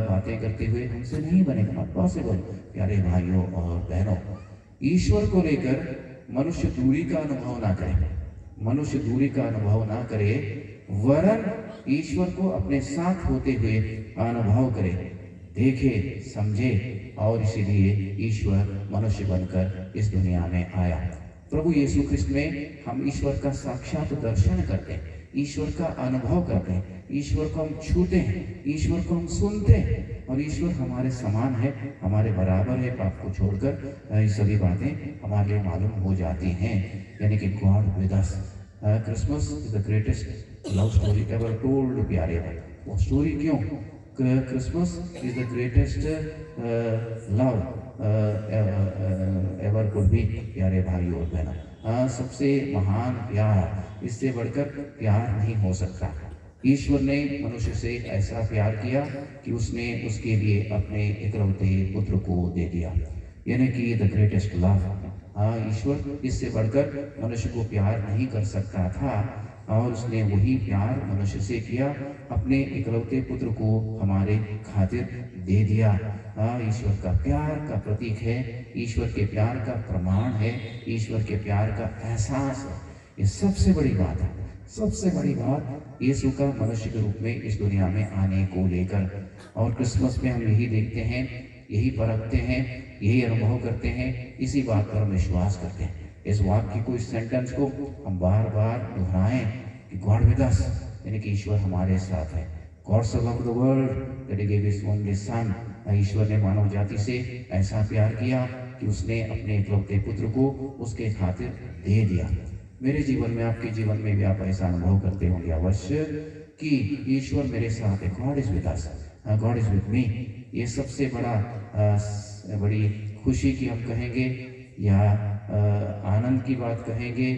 बातें करते हुए हमसे नहीं बनेगा, नॉट पॉसिबल। प्यारे भाइयों और बहनों, ईश्वर को लेकर मनुष्य दूरी का अनुभव ना करे, वरन ईश्वर को अपने साथ होते हुए अनुभव करे। देखे समझे, और इसीलिए ईश्वर मनुष्य बनकर इस दुनिया में आया। प्रभु यीशु ख्रिस्त में हम ईश्वर का साक्षात दर्शन करते हैं, ईश्वर का अनुभव करते हैं, ईश्वर को हम छूते हैं, ईश्वर को हम सुनते हैं, और ईश्वर हमारे समान है, हमारे बराबर है। पाप को छोड़कर ये सभी बातें हमारे लिए मालूम हो जाती हैं। यानी कि God with us. Christmas is the greatest love story ever told. प्यारे भाई, वो स्टोरी क्यों? Christmas is the greatest love ever could be. प्यारे भाई और बहनों, सबसे महान प्यार, इससे बढ़कर प्यार नहीं हो सकता। ईश्वर ने मनुष्य से ऐसा प्यार किया कि उसने उसके लिए अपने इकलौते पुत्र को दे दिया, यानी कि द ग्रेटेस्ट लव। ईश्वर इससे बढ़कर मनुष्य को प्यार नहीं कर सकता था, और उसने वही प्यार मनुष्य से किया, अपने इकलौते पुत्र को हमारे खातिर दे दिया। ईश्वर का प्यार का प्रतीक है, ईश्वर के प्यार का प्रमाण है, ईश्वर के प्यार का एहसास है। ये सबसे बड़ी बात है, सबसे बड़ी बात यीशु का मनुष्य के रूप में इस दुनिया में आने को लेकर। और क्रिसमस में हम यही देखते हैं, यही परखते हैं, यही अनुभव करते हैं, इसी बात पर हम विश्वास करते हैं। इस वाक्य को, इस सेंटेंस को हम बार बार दोहराएं कि गॉड विद अस, यानी कि ईश्वर हमारे साथ है। God so loved the world that he give his only son. ईश्वर ने मानव जाति से ऐसा प्यार किया कि उसने अपने इकलौते पुत्र को उसके खातिर दे दिया। मेरे जीवन में, आपके जीवन में भी आप ऐसा अनुभव करते होंगे अवश्य कि ईश्वर मेरे साथ है। God is with us, God is with मी। ये सबसे बड़ी खुशी की हम कहेंगे, या आनंद की बात कहेंगे,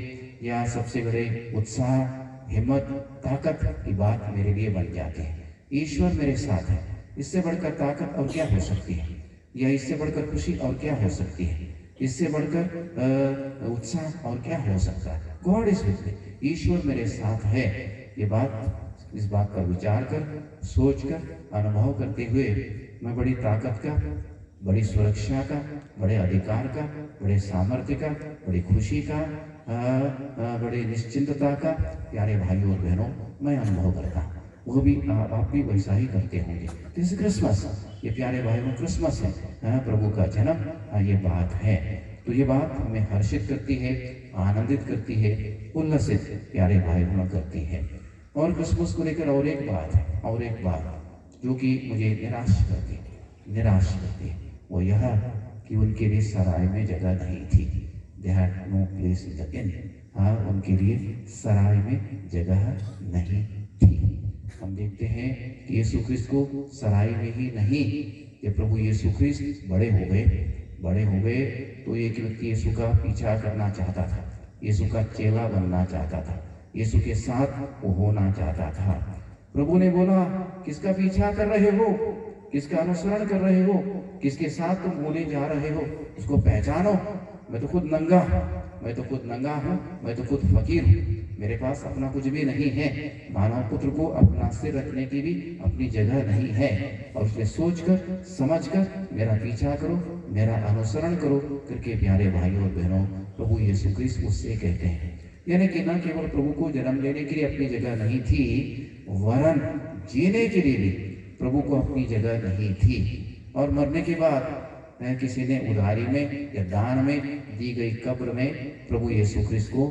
या सबसे बड़े उत्साह, हिम्मत, ताकत की बात मेरे लिए बन जाती है। ईश्वर मेरे साथ है, इससे बढ़कर ताकत और क्या हो सकती है, या इससे बढ़कर खुशी और क्या हो सकती है, इससे बढ़कर उत्साह और क्या हो सकता है। गॉड इज विद मी, ईश्वर मेरे साथ है। ये बात, इस बात पर विचार कर, सोच कर, अनुभव करते हुए मैं बड़ी ताकत का, बड़ी सुरक्षा का, बड़े अधिकार का, बड़े सामर्थ्य का, बड़ी खुशी का, बड़ी निश्चिंतता का, प्यारे भाइयों और बहनों, मैं अनुभव करता हूँ। वो भी आप भी वैसा ही करते होंगे। दिस क्रिसमस, ये प्यारे भाइयों क्रिसमस है, प्रभु का जन्म, ये बात है। तो ये बात हमें हर्षित करती है, आनंदित करती है, उल्लसित प्यारे भाइयों करती है। और क्रिसमस को लेकर और एक बात है, और एक बात जो कि मुझे निराश करती है, वो यह कि उनके लिए सराय में जगह नहीं थी। They had no place in the inn. उनके लिए सराय में जगह नहीं थी। हम देखते हैं कि यीशु ख्रिस्त को सराय में ही नहीं, कि प्रभु यीशु ख्रिस्त बड़े हो गए तो एक व्यक्ति यीशु का पीछा करना चाहता था, यीशु का चेला बनना चाहता था, यीशु के साथ वो होना चाहता था। प्रभु ने बोला, किसका पीछा कर रहे हो, किसका अनुसरण कर रहे हो, किसके साथ तुम होने जा रहे हो, उसको पहचानो। मैं तो खुद नंगा हूँ, मैं तो खुद फकीर हूँ, मेरे पास अपना कुछ भी नहीं है। मानव पुत्र को अपना सिर रखने की भी अपनी जगह नहीं है। और उसने सोचकर समझकर मेरा पीछा करो, मेरा अनुसरण करो करके प्यारे भाइयों और बहनों, प्रभु यीशु ख्रिस्त उससे कहते हैं। यानी कि न केवल प्रभु को जन्म लेने के लिए अपनी जगह नहीं थी, वरन जीने के लिए भी प्रभु को अपनी जगह नहीं थी। और मरने के बाद किसी ने उधारी में या दान में दी गई कब्र में प्रभु यीशु ख्रिस्त को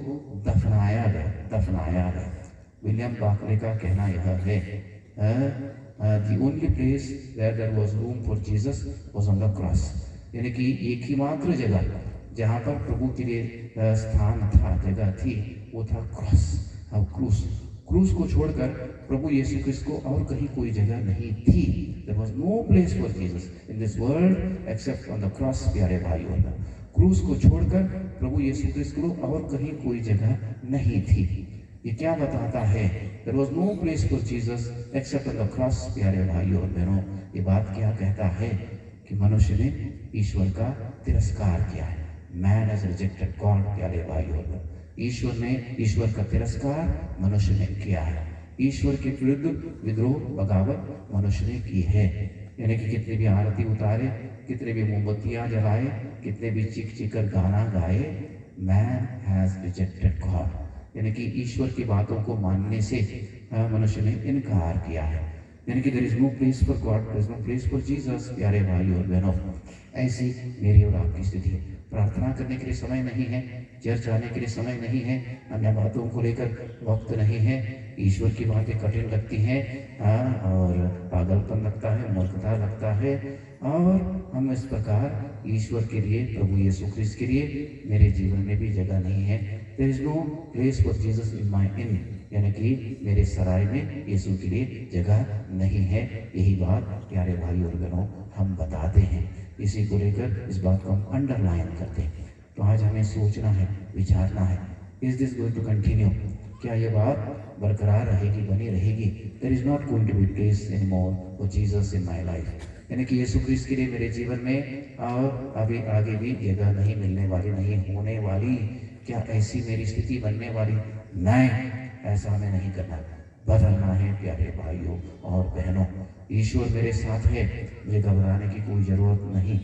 दफनाया गया। विलियम बाकले का कहना यह है, the only place where there was room for Jesus was on the cross। यानी कि एक ही मात्र जगह जहाँ पर प्रभु के लिए स्थान था, जगह थी, वो था क्रॉस। क्रूस को छोड़कर प्रभु यीशु ख्रिस्त को और कहीं कोई जगह नहीं थी। There was no place for Jesus in this world except on the cross। प्यारे भाइयों, क्रूस को छोड़कर प्रभु यीशु ख्रिस्त को और कहीं कोई जगह नहीं थी। ये क्या बताता है? There was no place for Jesus except on the cross। प्यारे भाइयों और बहनों, ये बात क्या कहता है कि मनुष्य ने ईश्वर का तिरस्कार किया है। Man has rejected God। प्यारे भाइयों और बहनों, ईश्वर का तिरस्कार मनुष्य ने किया है। ईश्वर के विरुद्ध विद्रोह, बगावत मनुष्य ने की है। यानी कि कितने भी आरती उतारे, कितने भी मोमबत्तियां जलाए, कितने भी चीख कर गाना गाए, मैन हैज रिजेक्टेड गॉड। यानी कि ईश्वर की बातों को मानने से मनुष्य ने इनकार किया है। यानी कि there is no place for God, there is no place for Jesus. प्यारे भाई और बहनों, ऐसी मेरी और आपकी स्थिति है। प्रार्थना करने के लिए समय नहीं है, चर्च आने के लिए समय नहीं है, अन्य बातों को लेकर वक्त नहीं है, ईश्वर की बातें कठिन लगती हैं, और पागलपन लगता है, मूर्खता लगता है, और हम इस प्रकार ईश्वर के लिए, प्रभु यीशु ख्रिस्त के लिए मेरे जीवन में भी जगह नहीं है। There is no place for Jesus in my inn, यानी कि मेरे सराय में यीशु के लिए जगह नहीं है। यही बात प्यारे भाई और बहनों हम बताते हैं, इसी को लेकर इस बात को हम अंडरलाइन करते हैं। तो आज हमें सोचना है, विचारना है, is this going to continue, क्या ये बात बरकरार रहेगी, बनी रहेगी। There is not going to be place anymore for Jesus in my life, यानी कि यीशु ख्रिस्त के लिए मेरे जीवन में और अभी आगे भी जगह नहीं मिलने वाली, नहीं होने वाली। क्या ऐसी मेरी स्थिति बनने वाली? नहीं, ऐसा हमें नहीं करना, बदलना है प्यारे भाइयों और बहनों। ईश्वर मेरे साथ है, मुझे घबराने की कोई ज़रूरत नहीं,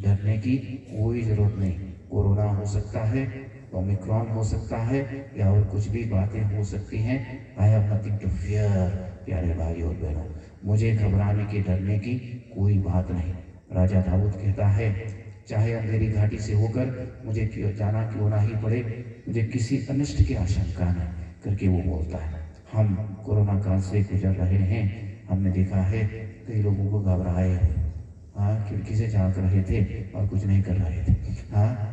डरने की कोई ज़रूरत नहीं। कोरोना हो सकता है, ओमिक्रॉन हो सकता है, या और कुछ भी बातें हो सकती हैं। I have nothing to fear प्यारे भाई और बहनों, मुझे घबराने की, डरने की कोई बात नहीं। राजा दाऊद कहता है, चाहे अंधेरी घाटी से होकर मुझे जाना क्यों ना ही पड़े, मुझे किसी अनिष्ट की आशंका नहीं करके वो बोलता है। हम कोरोना काल से गुजर रहे हैं, हमने देखा है कई लोगों को घबराए, खिड़की से झांक रहे थे और कुछ नहीं कर रहे थे।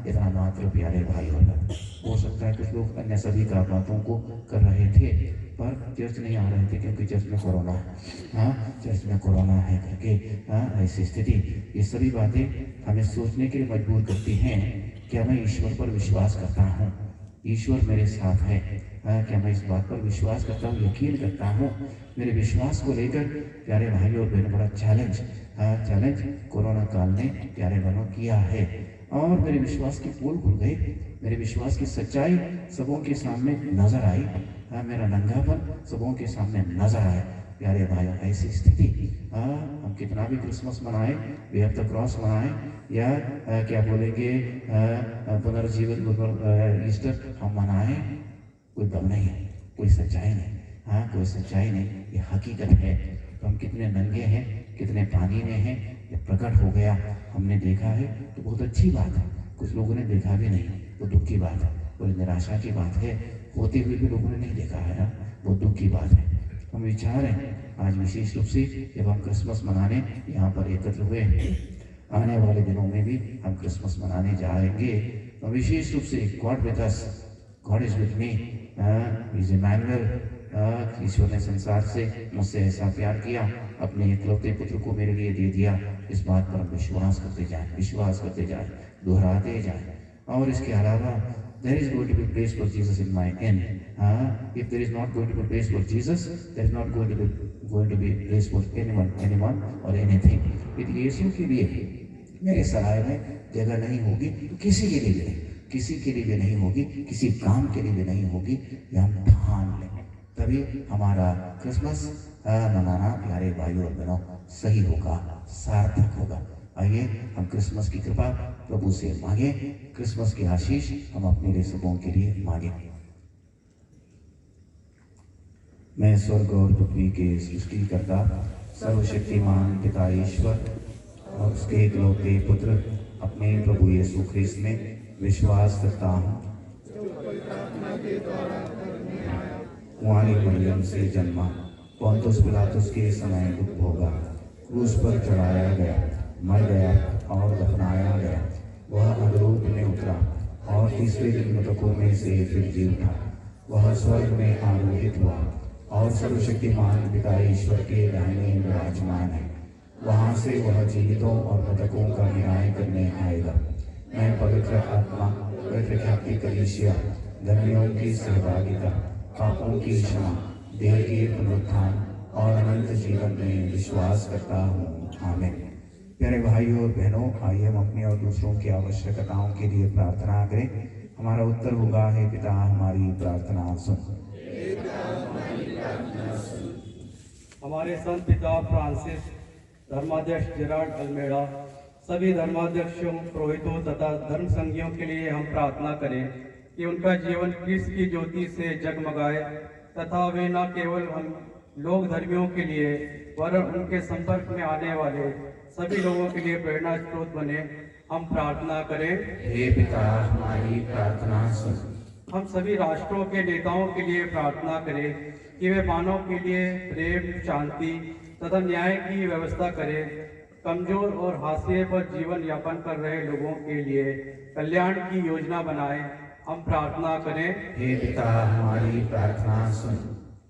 इतना मात्र प्यारे भाई और बहन, हो सकता है कुछ लोग अन्य सभी बातों को कर रहे थे पर चर्च नहीं आ रहे थे क्योंकि चर्च में कोरोना है। चर्च में कोरोना है करके ऐसी स्थिति, ये सभी बातें हमें सोचने के लिए मजबूर करती हैं। क्या मैं ईश्वर पर विश्वास करता हूँ? ईश्वर मेरे साथ है, क्या मैं इस बात पर विश्वास करता हूँ, यकीन करता हूँ? मेरे विश्वास को लेकर प्यारे भाई और बहन बड़ा चैलेंज कोरोना काल ने प्यारे बहनों किया है, और मेरे विश्वास की पोल खुल गई, मेरे विश्वास की सच्चाई सबों के सामने नजर आई, मेरा नंगापन सबों के सामने नजर आया। प्यारे भाइयों, ऐसी स्थिति हम कितना भी क्रिसमस मनाएं, वे ऑफ द क्रॉस मनाएं, या क्या बोलेंगे पुनर्जीवन ईस्टर हम मनाएं, कोई दम नहीं है, कोई सच्चाई नहीं। कोई सच्चाई नहीं, ये हकीकत है। तो हम कितने नंगे हैं, कितने पानी में हैं, ये प्रकट हो गया, हमने देखा है तो बहुत अच्छी बात है। कुछ लोगों ने देखा भी नहीं तो दुख की बात है, और निराशा की बात है, होते हुए भी लोगों ने नहीं देखा है, वो दुख की बात है। हम विचार हैं आज विशेष रूप से जब हम क्रिसमस मनाने यहाँ पर एकत्र हुए, आने वाले दिनों में भी हम क्रिसमस मनाने जाएंगे, तो विशेष रूप से God with us, God is with me, is Emmanuel. ईश्वर ने संसार से मुझसे ऐसा प्यार किया, अपने इकलौते पुत्र को मेरे लिए दे दिया। इस बात पर हम विश्वास करते जाएं, दोहराते जाएं। और इसके अलावा there is going to be place for Jesus in my end. If there is not going to be place for Jesus, there is not going to be place for anyone or anything. यदि यीशु के लिए मेरे सराय में जगह नहीं होगी तो किसी के लिए भी नहीं, किसी के लिए भी नहीं होगी, किसी काम के लिए भी नहीं होगी। ये हम ठान लें, तभी हमारा क्रिसमस मनाना प्यारे भाइयों और बहनों सही होगा, सार्थक होगा। आइए हम क्रिसमस की कृपा प्रभु से मांगे, क्रिसमस की आशीष हम अपने लिए सबों के लिए मांगे। मैं स्वर्ग और पृथ्वी के सृष्टिकर्ता सर्वशक्तिमान पिता ईश्वर और उसके इकलौते पुत्र अपने प्रभु यीशु ख्रिस्त में विश्वास करता हूँ। कुंवारी मरियम से जन्मा, पोंतुस पिलातुस के समय दुख भोगा, क्रूस पर चढ़ाया गया, मर गया और दफनाया गया। वह अधोलोक में उतरा और तीसरे दिन मृतकों में से फिर जी उठा। वह स्वर्ग में आरोहित हुआ और सर्वशक्तिमान पिता ईश्वर के दाहिने विराजमान है। वहाँ से वह जीवितों और मृतकों का न्याय करने आएगा। मैं पवित्र आत्मा, पवित्र ख्याति कलीसिया, धर्मियों की सहभागिता, पापों की क्षमा, देह के पुनरुत्थान और अनंत जीवन में विश्वास करता हूँ। आमीन। प्यारे भाइयों और बहनों, आइए हम अपनी और दूसरों की आवश्यकताओं के लिए प्रार्थना करें। हमारा उत्तर होगा, हे पिता हमारी प्रार्थना सुन। हमारे संत पिता फ्रांसिस, धर्माध्यक्ष जेराल्ड अल्मेडा, सभी धर्माध्यक्षों, पुरोहितों तथा धर्म संघियों के लिए हम प्रार्थना करें कि उनका जीवन क्रिस्त की ज्योति से जगमगाए तथा वे न केवल लोक धर्मियों के लिए वरन उनके संपर्क में आने वाले सभी लोगों के लिए प्रेरणा स्रोत बने, हम प्रार्थना करें। हे पिता हमारी प्रार्थना सुन। हम सभी राष्ट्रों के नेताओं के लिए प्रार्थना करें कि वे मानव के लिए प्रेम, शांति तथा न्याय की व्यवस्था करें। कमजोर और हाशिए पर जीवन यापन कर रहे लोगों के लिए कल्याण की योजना बनाएं, हम प्रार्थना करें। हे पिता हमारी प्रार्थना सुन।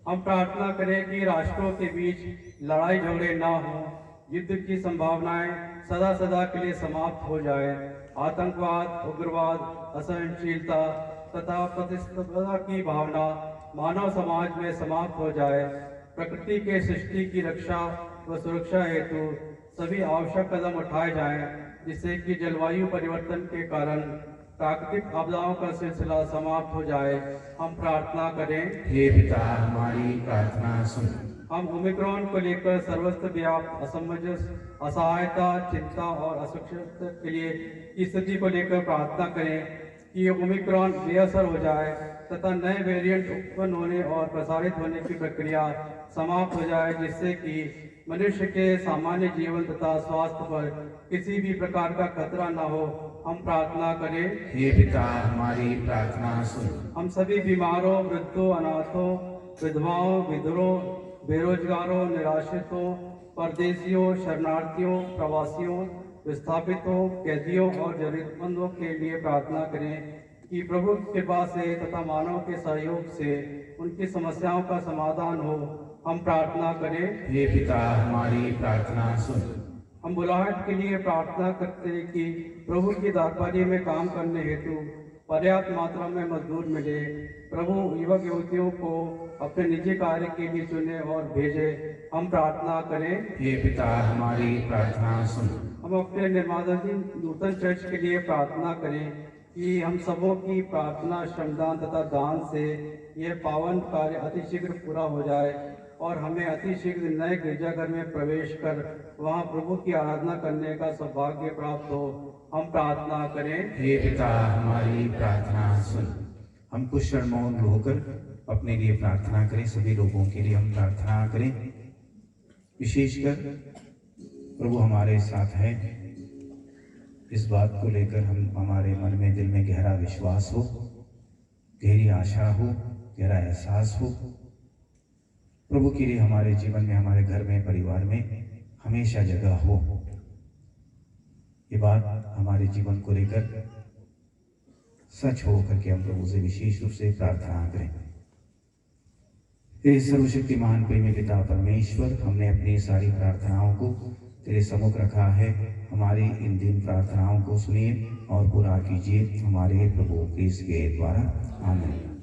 हम प्रार्थना करें कि राष्ट्रों के बीच लड़ाई झगड़े ना हो, युद्ध की संभावनाएं सदा सदा के लिए समाप्त हो जाए, आतंकवाद, उग्रवाद, असहनशीलता तथा प्रतिस्पर्धा की भावना मानव समाज में समाप्त हो जाए, प्रकृति के सृष्टि की रक्षा व सुरक्षा हेतु सभी आवश्यक कदम उठाए जाएं, जिससे कि जलवायु परिवर्तन के कारण प्राकृतिक आपदाओं का सिलसिला समाप्त हो जाए, हम प्रार्थना करें। हे पिता हमारी प्रार्थना सुन। हम ओमिक्रॉन को लेकर सर्वत्र व्याप्त असमंजस, असहायता, चिंता और असुरक्षा के लिए की स्थिति को लेकर प्रार्थना करें कि ये ओमिक्रॉन बेअसर हो जाए तथा नए वेरिएंट उत्पन्न होने और प्रसारित होने की प्रक्रिया समाप्त हो जाए, जिससे कि मनुष्य के सामान्य जीवन तथा स्वास्थ्य पर किसी भी प्रकार का खतरा न हो, हम प्रार्थना करें। हे पिता हमारी प्रार्थना सुन। हम सभी बीमारों, वृद्धों, अनाथों, विधवाओं, विधुरों, बेरोजगारों, निराश्रितों, परदेशियों, शरणार्थियों, प्रवासियों, विस्थापितों, कैदियों और जरूरतमंदों के लिए प्रार्थना करें कि प्रभु की कृपा से तथा मानव के सहयोग से उनकी समस्याओं का समाधान हो, हम प्रार्थना करें। हे पिता हमारी प्रार्थना सुन। हम बुलाहट के लिए प्रार्थना करते हैं कि प्रभु की दाखबारी में काम करने हेतु पर्याप्त मात्रा में मजदूर मिले। प्रभु युवक युवतियों को अपने निजी कार्य के लिए चुने और भेजे, हम प्रार्थना करें। हे पिता हमारी प्रार्थना सुन। हम अपने निर्माणाधीन नूतन चर्च के लिए प्रार्थना करें कि हम सबों की प्रार्थना, श्रमदान तथा दान से यह पावन कार्य अतिशीघ्र पूरा हो जाए और हमें अतिशीघ्र नए गिरजाघर में प्रवेश कर वहां प्रभु की आराधना करने का सौभाग्य प्राप्त हो, हम प्रार्थना करें। हे पिता हमारी प्रार्थना सुन। हम कुछ क्षण मौन होकर अपने लिए प्रार्थना करें। सभी लोगों के लिए हम प्रार्थना करें। विशेषकर प्रभु हमारे साथ है, इस बात को लेकर हम हमारे मन में, दिल में गहरा विश्वास हो, गहरी आशा हो, गहरा एहसास हो। प्रभु के लिए हमारे जीवन में, हमारे घर में, परिवार में हमेशा जगह हो। ये बात हमारे जीवन को लेकर सच हो करके हम प्रभु से विशेष रूप से प्रार्थना करें। हे सर्वशक्तिमान प्रेमी पिता परमेश्वर, हमने अपनी सारी प्रार्थनाओं को तेरे सम्मुख रखा है। हमारी इन दिन प्रार्थनाओं को सुनिए और पूरा कीजिए हमारे प्रभु क्रिस्त के द्वारा। आमीन।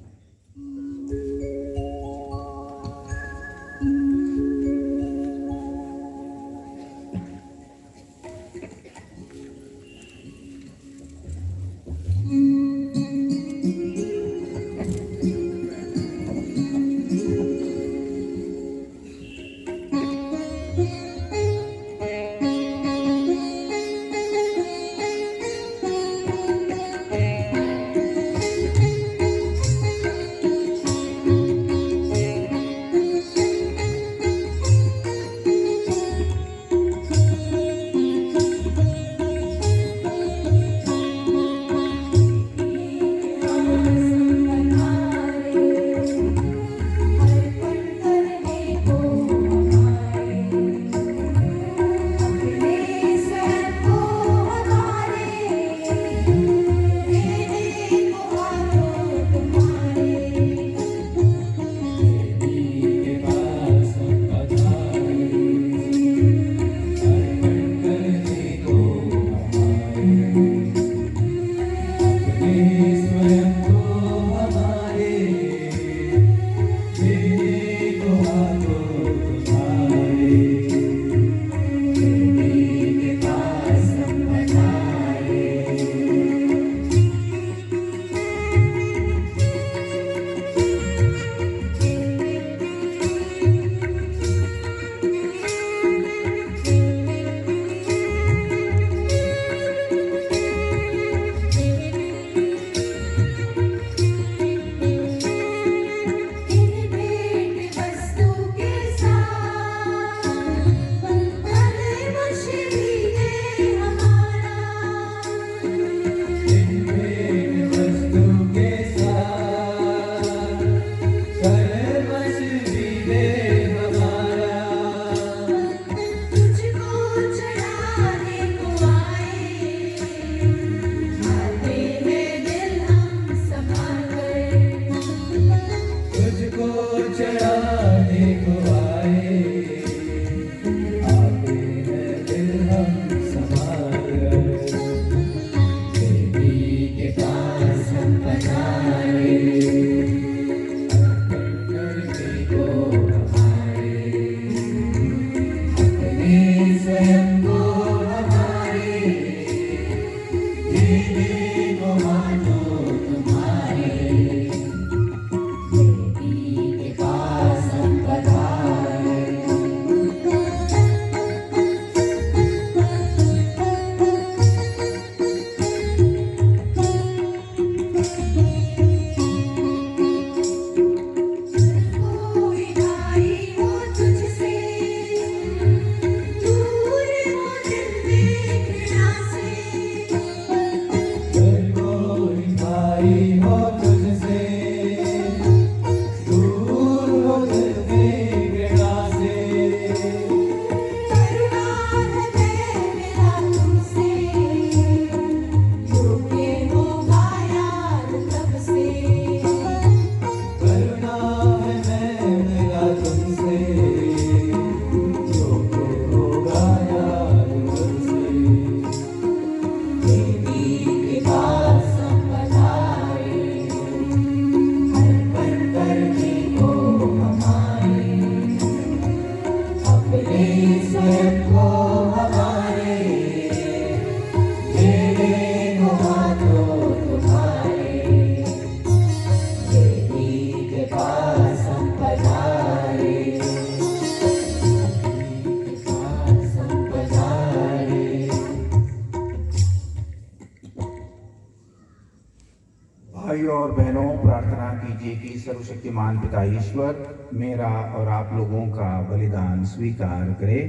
भाइयों और बहनों, प्रार्थना कीजिए कि सर्वशक्तिमान पिता ईश्वर मेरा और आप लोगों का बलिदान स्वीकार करे।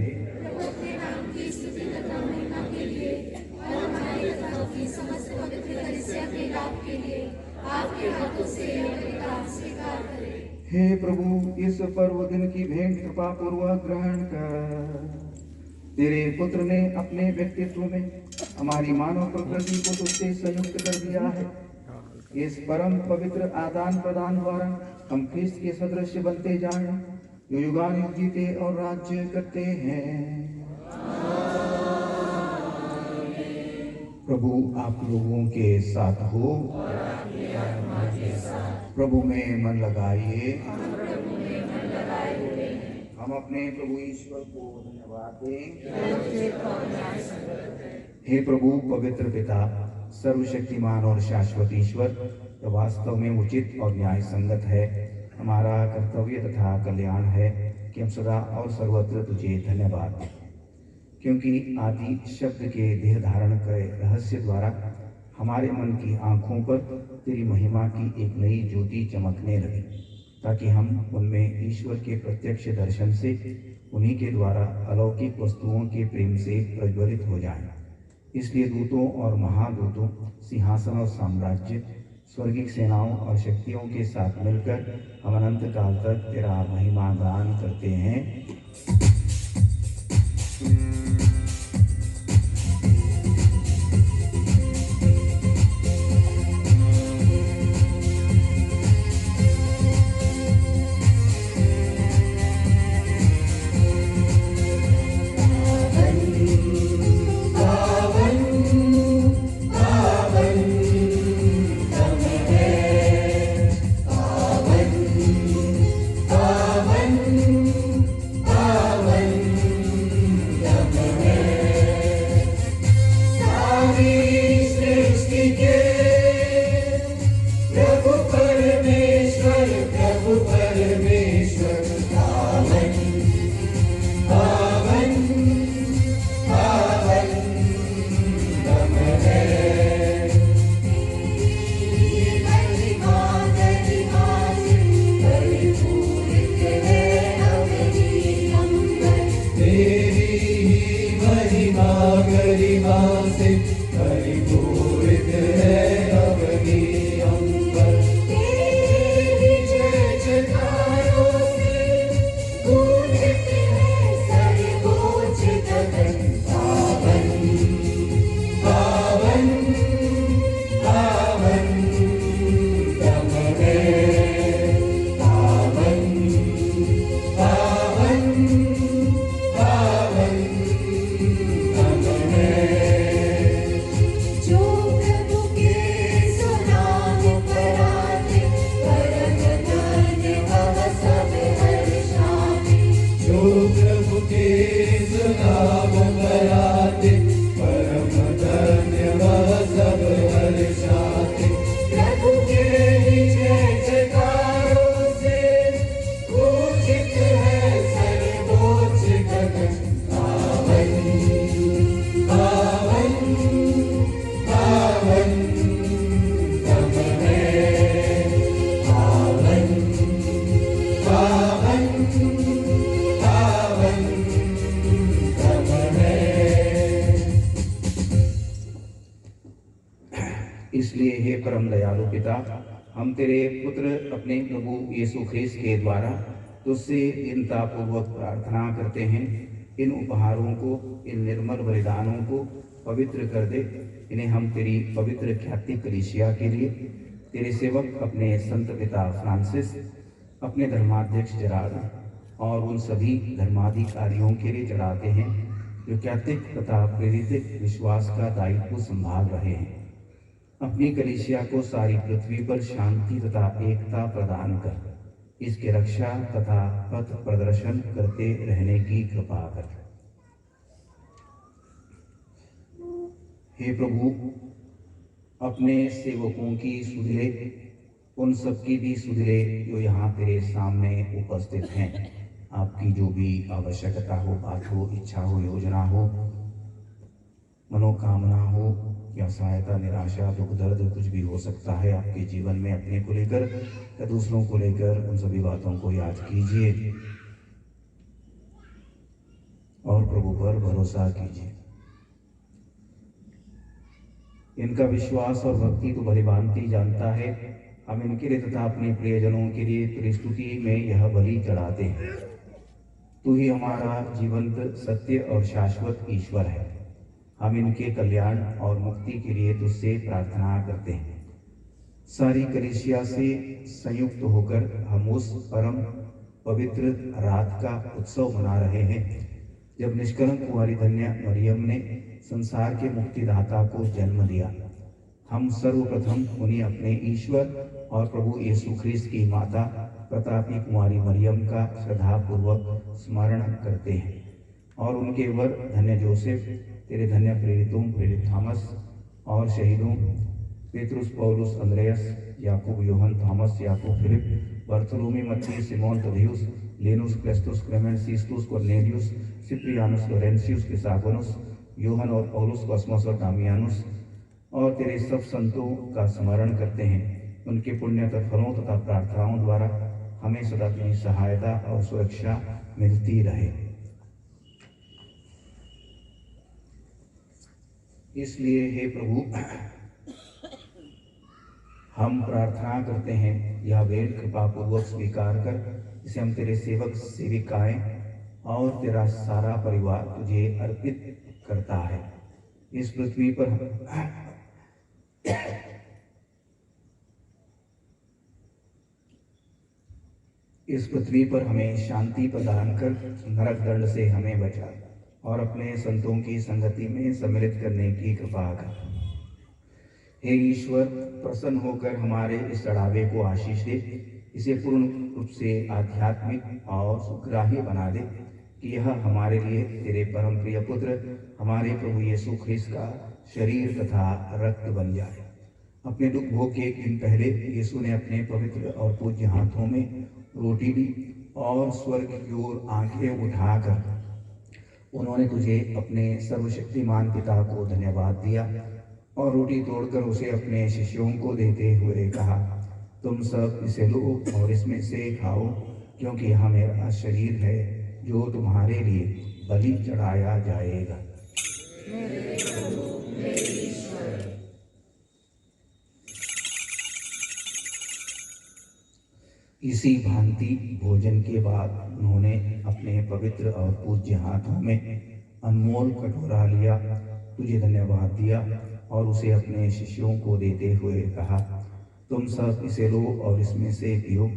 हे प्रभु, इस पर्व दिन की भेंट कृपा पूर्वक ग्रहण कर। तेरे पुत्र ने अपने व्यक्तित्व में हमारी मानव प्रकृति को तुझसे संयुक्त कर दिया है। इस परम पवित्र आदान प्रदान द्वारा हम ख्रिस्त के सदृश बनते जाएं, जो युगानुयुग जीते और राज्य करते हैं। प्रभु आप लोगों के साथ हो। प्रभु में मन लगाइए। हम अपने प्रभु ईश्वर को धन्यवाद दें। हे प्रभु पवित्र पिता, सर्वशक्तिमान और शाश्वत ईश्वर, तो वास्तव में उचित और न्याय संगत है, हमारा कर्तव्य तथा कल्याण है कि हम सदा और सर्वत्र तुझे धन्यवाद दें, क्योंकि आदि शब्द के देह धारण करे रहस्य द्वारा हमारे मन की आंखों पर तेरी महिमा की एक नई ज्योति चमकने लगी, ताकि हम उनमें ईश्वर के प्रत्यक्ष दर्शन से उन्हीं के द्वारा अलौकिक वस्तुओं के प्रेम से प्रज्वलित हो जाएं। इसलिए दूतों और महादूतों, सिंहासन और साम्राज्य, स्वर्गिक सेनाओं और शक्तियों के साथ मिलकर हम अनंत काल तक तेरा महिमा गान करते हैं। इसलिए हे परम दयालु पिता, हम तेरे पुत्र अपने प्रभु यीशु ख्रिस्त के द्वारा तुझसे दीनता पूर्वक प्रार्थना करते हैं। इन उपहारों को, इन निर्मल बलिदानों को पवित्र कर दे। इन्हें हम तेरी पवित्र ख्याति कलीसिया के लिए, तेरे सेवक अपने संत पिता फ्रांसिस, अपने धर्माध्यक्ष जेराल्ड और उन सभी धर्माधिकारियों के लिए चढ़ाते हैं जो कैथोलिक तथा प्रेरित विश्वास का दायित्व संभाल रहे हैं। अपनी कलीसिया को सारी पृथ्वी पर शांति तथा एकता प्रदान कर इसके रक्षा तथा पथ प्रदर्शन करते रहने की कृपा कर। हे प्रभु, अपने सेवकों की सुधरे, उन सबकी भी सुधरे जो यहाँ तेरे सामने उपस्थित हैं। आपकी जो भी आवश्यकता हो, बात हो, इच्छा हो, योजना हो, मनोकामना हो, या सहायता, निराशा, दुख, दर्द कुछ भी हो सकता है आपके जीवन में, अपने को लेकर या दूसरों को लेकर, उन सभी बातों को याद कीजिए और प्रभु पर भरोसा कीजिए। इनका विश्वास और भक्ति तो भली भांति जानता है। हम इनके लिए तथा अपने प्रियजनों के लिए तेरी स्तुति में यह बलि चढ़ाते हैं। तू ही हमारा जीवंत, सत्य और शाश्वत ईश्वर है। हम इनके कल्याण और मुक्ति के लिए तुझसे प्रार्थना करते हैं। सारी कलीसिया से संयुक्त होकर हम उस परम पवित्र रात का उत्सव मना रहे हैं जब निष्कलंक कुंवारी धन्य मरियम ने संसार के मुक्तिदाता को जन्म दिया। हम सर्वप्रथम उन्हें अपने ईश्वर और प्रभु यीशु ख्रिस्त की माता प्रतापी कुंवारी मरियम का श्रद्धापूर्वक स्मरण करते हैं और उनके वर धन्य जोसेफ, तेरे धन्य प्रेरितों प्रेरित थॉमस और शहीदों पेतरुस, पौलुस, अंद्रेयस, याकूब, योहन, थॉमस, याकूब, फिलिप, बर्थोलोमी, मत्ती, सिमोन, तदियुस, लेनुस, क्लेस्तुस, क्लेमेंट, सिस्तुस, कोर्नेलियुस, सिप्रियानुस, लोरेंसियुस, क्रिसागोनुस, योहन और पौलुस, कॉस्मस और दामियानुस और तेरे सब संतों का स्मरण करते हैं। उनके पुण्य फलों तथा प्रार्थनाओं द्वारा हमें सदा तेरी सहायता और सुरक्षा मिलती रहे। इसलिए हे प्रभु, हम प्रार्थना करते हैं, यह वेद कृपा पूर्वक स्वीकार कर इसे हम तेरे सेवक सेविकाएं और तेरा सारा परिवार तुझे अर्पित करता है। इस पृथ्वी पर हमें शांति प्रदान कर नरक दंड से हमें बचा और अपने संतों की संगति में सम्मिलित करने की कृपा कर। हे ईश्वर, प्रसन्न होकर हमारे इस चढ़ावे को आशीष दे, इसे पूर्ण रूप से आध्यात्मिक और सुग्राह्य बना दे कि यह हमारे लिए तेरे परम प्रिय पुत्र हमारे प्रभु यीशु ख्रिस्त का शरीर तथा रक्त बन जाए। अपने दुख भोग के एक दिन पहले यीशु ने अपने पवित्र और पूज्य हाथों में रोटी ली और स्वर्ग की ओर आंखें उठाकर उन्होंने तुझे अपने सर्वशक्तिमान पिता को धन्यवाद दिया और रोटी तोड़कर उसे अपने शिष्यों को देते हुए कहा, तुम सब इसे लो और इसमें से खाओ, क्योंकि यह मेरा शरीर है जो तुम्हारे लिए बलि चढ़ाया जाएगा। इसी भांति भोजन के बाद उन्होंने अपने पवित्र और पूज्य हाथों में अनमोल कटोरा लिया, तुझे धन्यवाद दिया और उसे अपने शिष्यों को देते हुए कहा, तुम सब इसे लो और इसमें से पियो,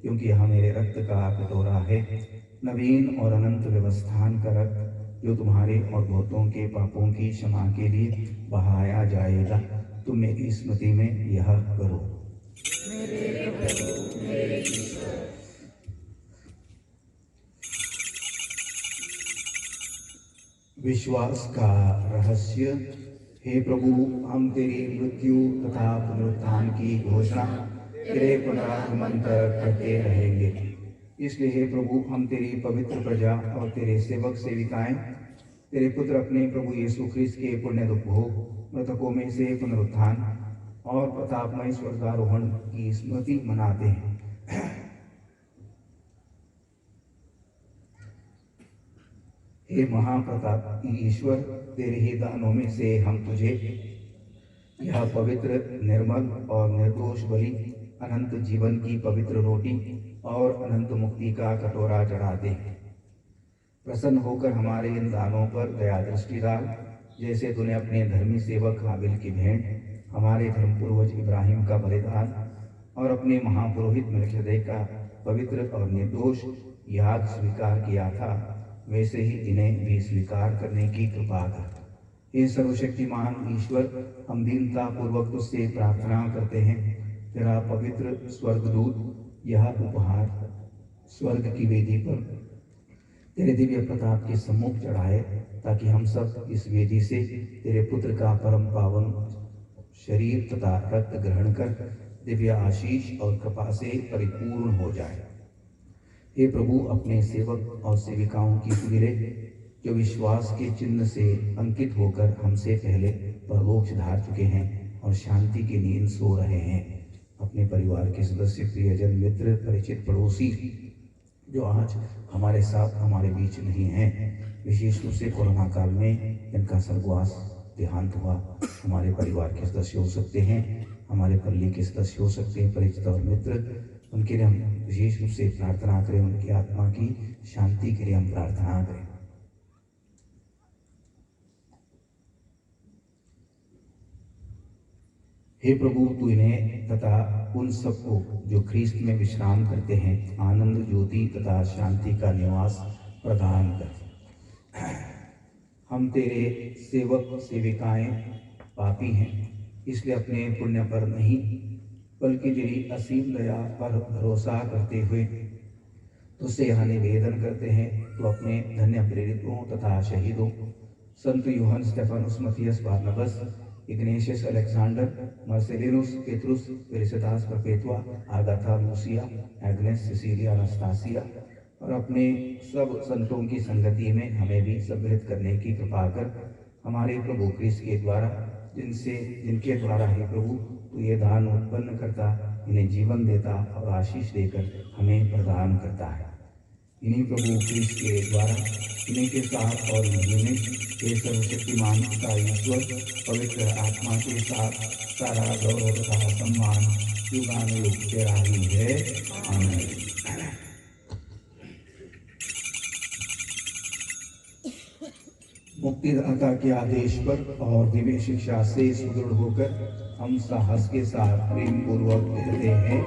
क्योंकि यह मेरे रक्त का कटोरा है, नवीन और अनंत व्यवस्थान का रक्त, जो तुम्हारे और बहुतों के पापों की क्षमा के लिए बहाया जाएगा। तुम मेरी स्मृति में यह करो। विश्वास का रहस्य। हे प्रभु, हम तेरी मृत्यु तथा पुनरुत्थान की घोषणा तेरे पुनरागमन तक करते रहेंगे। इसलिए हे प्रभु, हम तेरी पवित्र प्रजा और तेरे सेवक सेविकाएं तेरे पुत्र अपने प्रभु यीशु ख्रिस्त के पुण्य दुख भोग, मृतकों में से पुनरुत्थान और प्रतापमय स्वर्गारोहण की स्मृति मनाते हैं। हे महाप्रतापी ईश्वर, तेरे ही दानों में से हम तुझे यह पवित्र, निर्मल और निर्दोष बलि, अनंत जीवन की पवित्र रोटी और अनंत मुक्ति का कटोरा चढ़ाते हैं। प्रसन्न होकर हमारे इन दानों पर दया दृष्टि डाल, जैसे तूने अपने धर्मी सेवक हाबिल की भेंट, हमारे धर्म पूर्वज इब्राहिम का बलिदान और अपने महापुरोहित मलिकिसदेक का पवित्र और निर्दोष याद स्वीकार किया था, वैसे ही इन्हें भी स्वीकार करने की कृपा कर। हे सर्वशक्तिमान ईश्वर, हम दीनता पूर्वक तुझसे प्रार्थना करते हैं, तेरा पवित्र स्वर्गदूत यह उपहार स्वर्ग की वेदी पर तेरे दिव्य प्रताप के सम्मुख चढ़ाए, ताकि हम सब इस वेदी से तेरे पुत्र का परम पावन शरीर तथा रक्त ग्रहण कर दिव्य आशीष और कृपा से परिपूर्ण हो जाए। हे प्रभु, अपने सेवक और सेविकाओं की सुधि ले, जो विश्वास के चिन्ह से अंकित होकर हमसे पहले परलोक सिधार चुके हैं और शांति की नींद सो रहे हैं। अपने परिवार के सदस्य, प्रियजन, मित्र, परिचित, पड़ोसी जो आज हमारे साथ हमारे बीच नहीं हैं, विशेष रूप से कोरोना काल में इनका स्वर्गवास देहांत हुआ, हमारे परिवार के सदस्य हो सकते हैं, हमारे पल्ली के सदस्य हो सकते हैं, परिचित और मित्र, उनके लिए हम विशेष रूप से प्रार्थना करें। उनकी आत्मा की शांति के लिए हम प्रार्थना करें। हे प्रभु, तू इन्हें तथा उन सबको जो ख्रीस्त में विश्राम करते हैं आनंद, ज्योति तथा शांति का निवास प्रदान कर। हम तेरे सेवक सेविकाएं पापी हैं, इसलिए अपने पुण्य पर नहीं बल्कि तेरी असीम दया पर भरोसा करते हुए तुझसे यहाँ निवेदन करते हैं। तो अपने धन्य प्रेरितों तथा शहीदों संत यूहन, Stephanus, Matthias, Barnabas, Ignatius, Alexander, Marcellinus, Petrus, Felicitas, Perpetua, Agatha, Lucia, Agnes, Cecilia, Anastasia और अपने सब संतों की संगति में हमें भी सम्मिलित करने की कृपा कर। हमारे प्रभु क्रिस्त के द्वारा जिनके द्वारा हे प्रभु तू ये दान उत्पन्न करता, इन्हें जीवन देता और आशीष देकर हमें प्रदान करता है। इन्हीं प्रभु क्रिस्त के द्वारा इन्हीं के साथ और इन्हीं में ये सर्वशक्तिमान का ईश्वर पवित्र आत्मा के साथ सारा गौरव तथा सम्मान युगानुयुग तेरा ही है। आमीन। मुक्तिदाता के आदेश पर और दिव्य शिक्षा से सुदृढ़ होकर हम साहस के साथ प्रेम पूर्वक कहते हैं,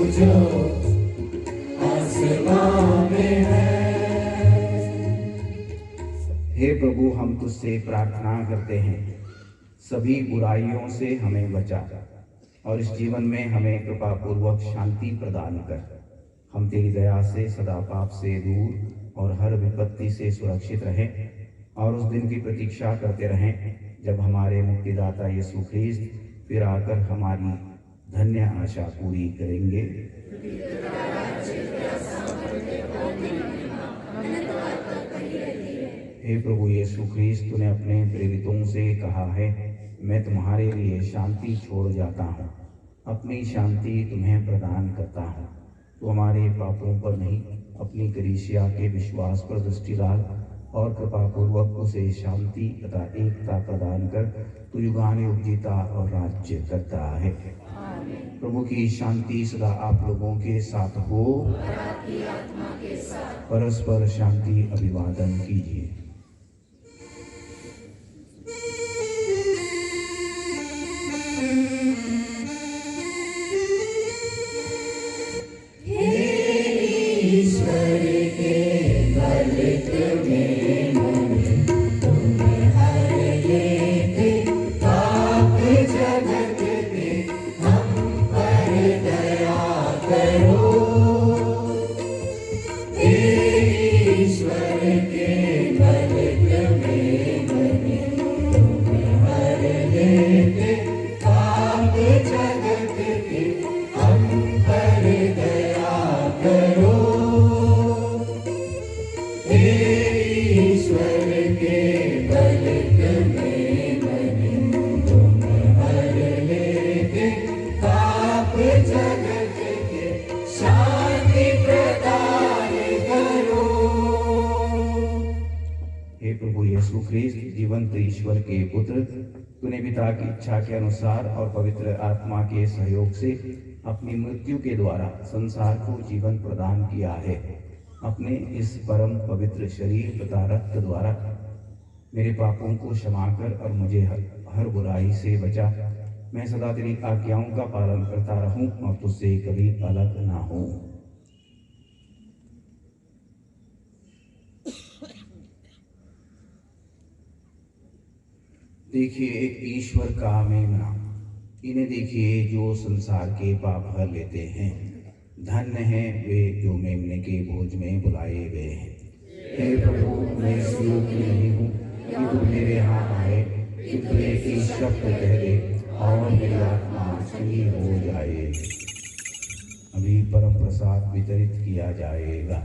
जो आसमां में है। हे प्रभु, हम तुझसे प्रार्थना करते हैं, सभी बुराइयों से हमें बचा और इस जीवन में हमें कृपा पूर्वक शांति प्रदान कर। हम तेरी दया से सदा पाप से दूर और हर विपत्ति से सुरक्षित रहें और उस दिन की प्रतीक्षा करते रहें जब हमारे मुक्तिदाता यीशु ख्रीस्त फिर आकर हमारी धन्य आशा पूरी करेंगे। हे प्रभु यीशु ख्रीस्त, तूने अपने प्रेरितों से कहा है, मैं तुम्हारे लिए शांति छोड़ जाता हूँ, अपनी शांति तुम्हें प्रदान करता हूँ। तू हमारे पापों पर नहीं, अपनी कलीसिया के विश्वास पर दृष्टि डाल और कृपा पूर्वक उसे शांति तथा एकता प्रदान कर। तू युगानुयुग जीता और राज्य करता है। प्रभु की शांति सदा आप लोगों के साथ हो। परस्पर शांति अभिवादन कीजिए। ईश्वर के मलिक में मन तुम्हें हर लेते, पाप जगत के हम पर दया करो। ईश्वर के मलिक में मन तुम्हें हर लेते, पाप जगत के हम पर दया करो। ईश्वर के मलिक में मन तुम्हें हर लेते, पाप जगत के शांति प्रदान करो। हे प्रभु यीशु ख्रीस्त, जीवंत ईश्वर के पुत्र, तूने पिता की इच्छा के अनुसार और पवित्र आत्मा के सहयोग से अपनी मृत्यु के द्वारा संसार को जीवन प्रदान किया है। अपने इस परम पवित्र शरीर तथा रक्त द्वारा मेरे पापों को क्षमा कर और मुझे हर बुराई से बचा। मैं सदा तेरी आज्ञाओं का पालन करता रहूं और तुझसे कभी अलग ना हूं। देखिए ईश्वर का मेमना, इन्हें देखिए जो संसार के पाप हर लेते हैं। धन्य हैं वे जो मेमने के भोज में बुलाए गए हैं। हे प्रभु, मैं इस योग्य नहीं हूँ कि तू मेरे यहाँ आए, किंतु एक ही शब्द कह दे और मेरी आत्मा चंगी हो जाए। अभी परम प्रसाद वितरित किया जाएगा।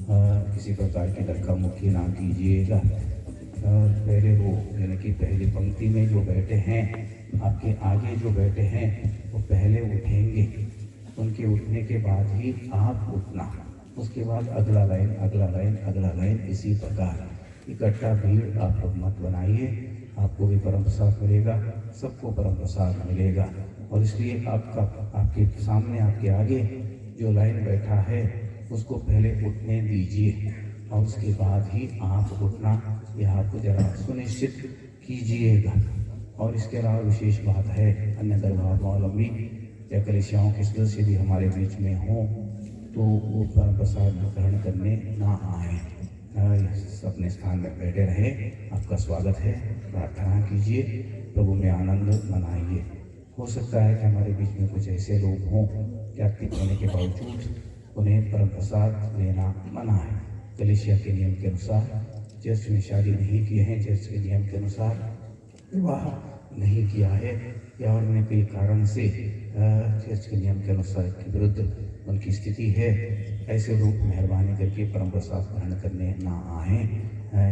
किसी प्रकार की धक्का मुक्की ना कीजिएगा। पहले वो यानी कि पहली पंक्ति में जो बैठे हैं, आपके आगे जो बैठे हैं वो पहले उठेंगे। उनके उठने के बाद ही आप उठना, उसके बाद अगला लाइन अगला लाइन अगला लाइन, इसी प्रकार इकट्ठा भीड़ आप लोग मत बनाइए। आपको भी परम प्रसाद मिलेगा, सबको परम प्रसाद मिलेगा। और इसलिए आपके सामने आपके आगे जो लाइन बैठा है उसको पहले उठने दीजिए और उसके बाद ही आप उठना, यह आपको जरा सुनिश्चित कीजिएगा। और इसके अलावा विशेष बात है, अन्य धर्मावलंबी या कलीसियाओं के सदस्य भी हमारे बीच में हों तो वो परम प्रसाद ग्रहण करने ना आए, अपने स्थान में बैठे रहे। आपका स्वागत है, प्रार्थना कीजिए, प्रभु में आनंद मनाइए। हो सकता है कि हमारे बीच में कुछ ऐसे लोग हों कि आपके होने के बावजूद उन्हें परम प्रसाद लेना मना है। कलीसिया के नियम के अनुसार चर्च में शादी नहीं किए हैं, चर्च के नियम के अनुसार विवाह नहीं किया है, या और उन्हें कोई कारण से चर्च के नियम के अनुसार के विरुद्ध उनकी स्थिति है, ऐसे लोग मेहरबानी करके परम प्रसाद ग्रहण करने ना आए,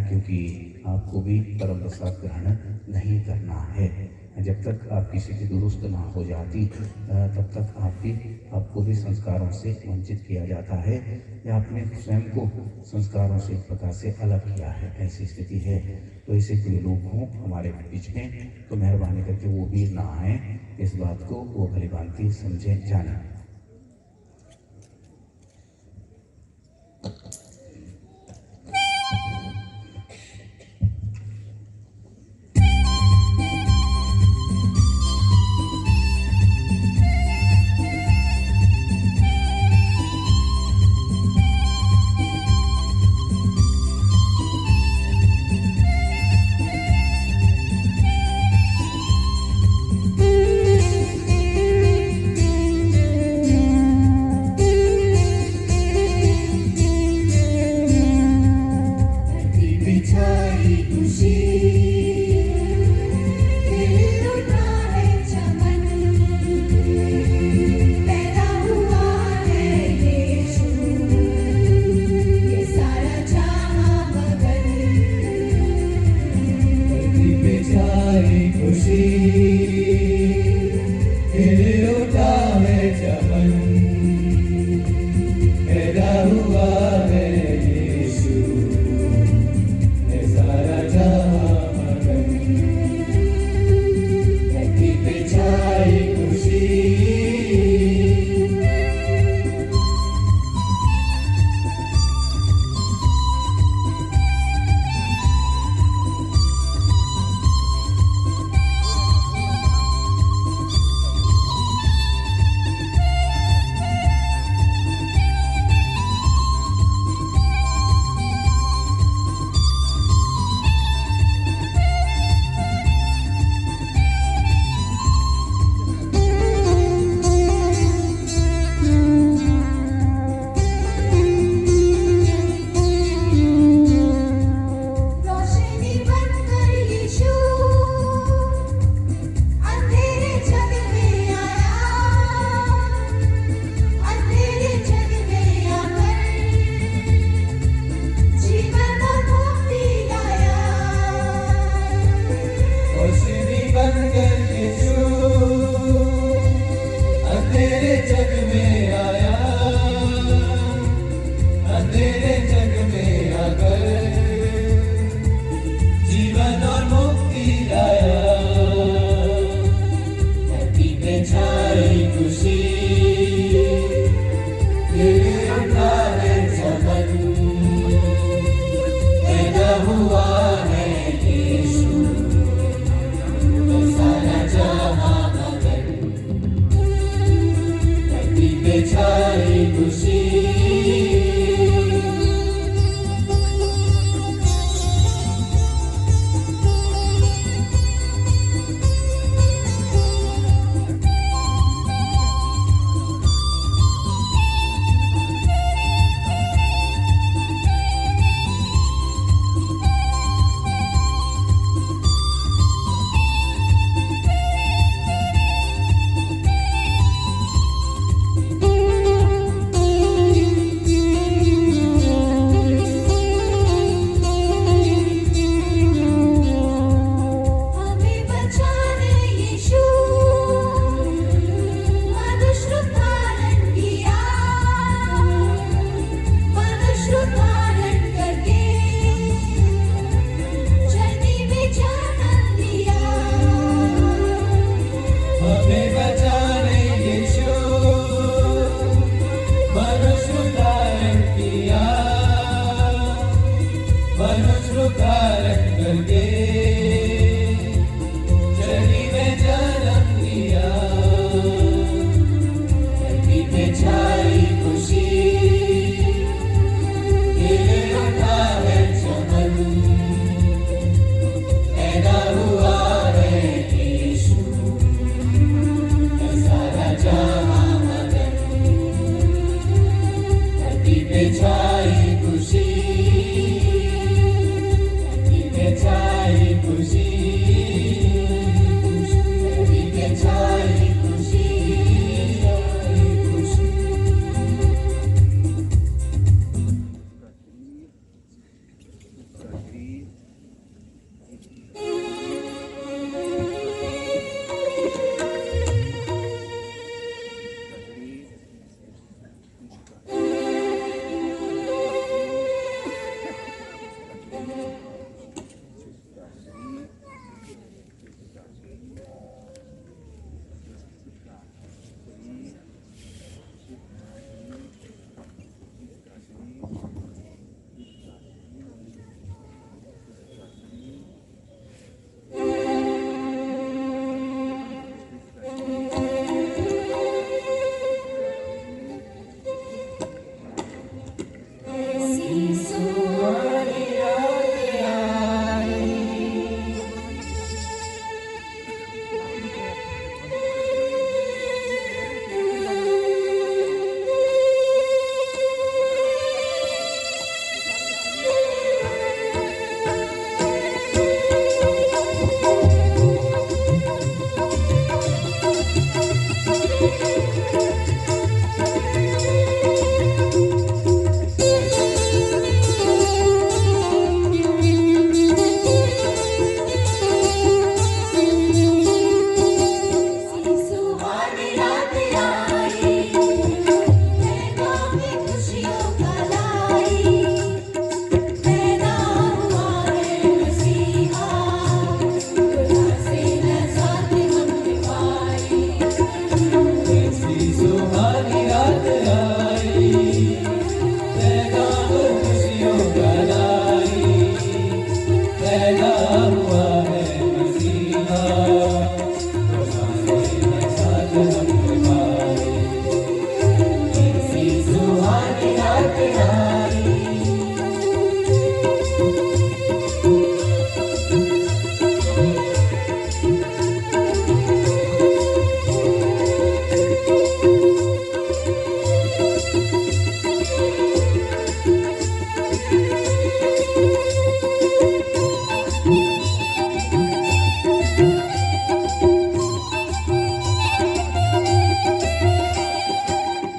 क्योंकि आपको भी परम प्रसाद ग्रहण नहीं करना है। जब तक आपकी स्थिति दुरुस्त ना हो जाती तब तक आपको भी संस्कारों से वंचित किया जाता है, या आपने स्वयं को संस्कारों से एक प्रकार से अलग किया है, ऐसी स्थिति है। तो ऐसे कोई लोग हों हमारे बीच में तो मेहरबानी करके वो भी ना आए, इस बात को वो भली भांति समझे जाने।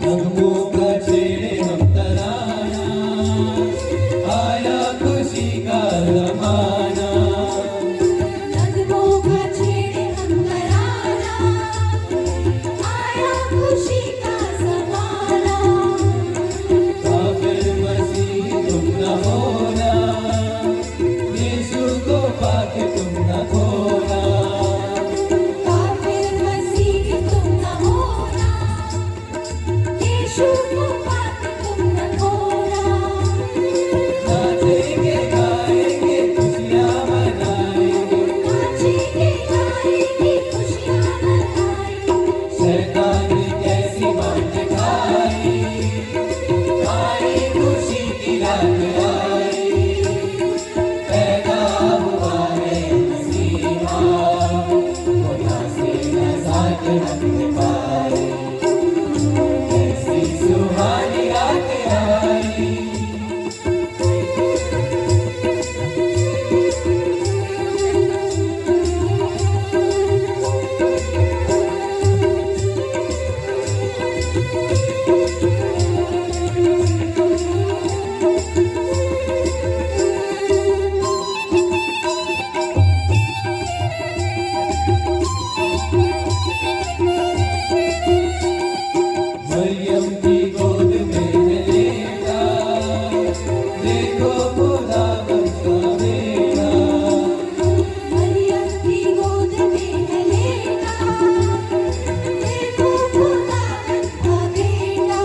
नगमों का छेड़े हम तराना, आया खुशी का ज़माना। नगमों का छेड़े हम तराना, आया खुशी का ज़माना। काफिर मसीह तुम न होना, यीशु को पाके तुम न खोना। काफिर मसीह तुम न होना, यीशु को पाके तुम न खोना। नाचेंगे गाएंगे खुशियाँ मनाएंगे, नाचेंगे गाएंगे खुशियाँ मनाएंगे। शैतान ने कैसी बात दिखाई, आई खुशी की रात आई। पैदा हुआ है मसीहा, खुदा से नज़ात रखने पाए। ऐसी सुहानी रात आई। मरियम की गोद में है लेटा, देखो खुदा का बेटा। मरियम की गोद में है लेटा, देखो खुदावंद का बेटा।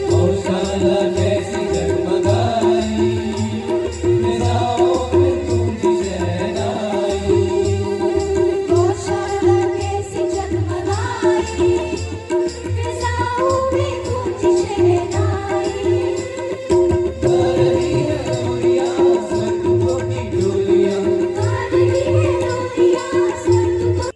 गौशाला कैसी जगमगाई, फिजाओं में गूंजी शहनाई। गौशाला कैसी जगमगाई, फिजाओं में गूंजी शहनाई। गा रही है डोलियां स्वर्गों की डोलियां। गा रही है डोलियां स्वर्ग को।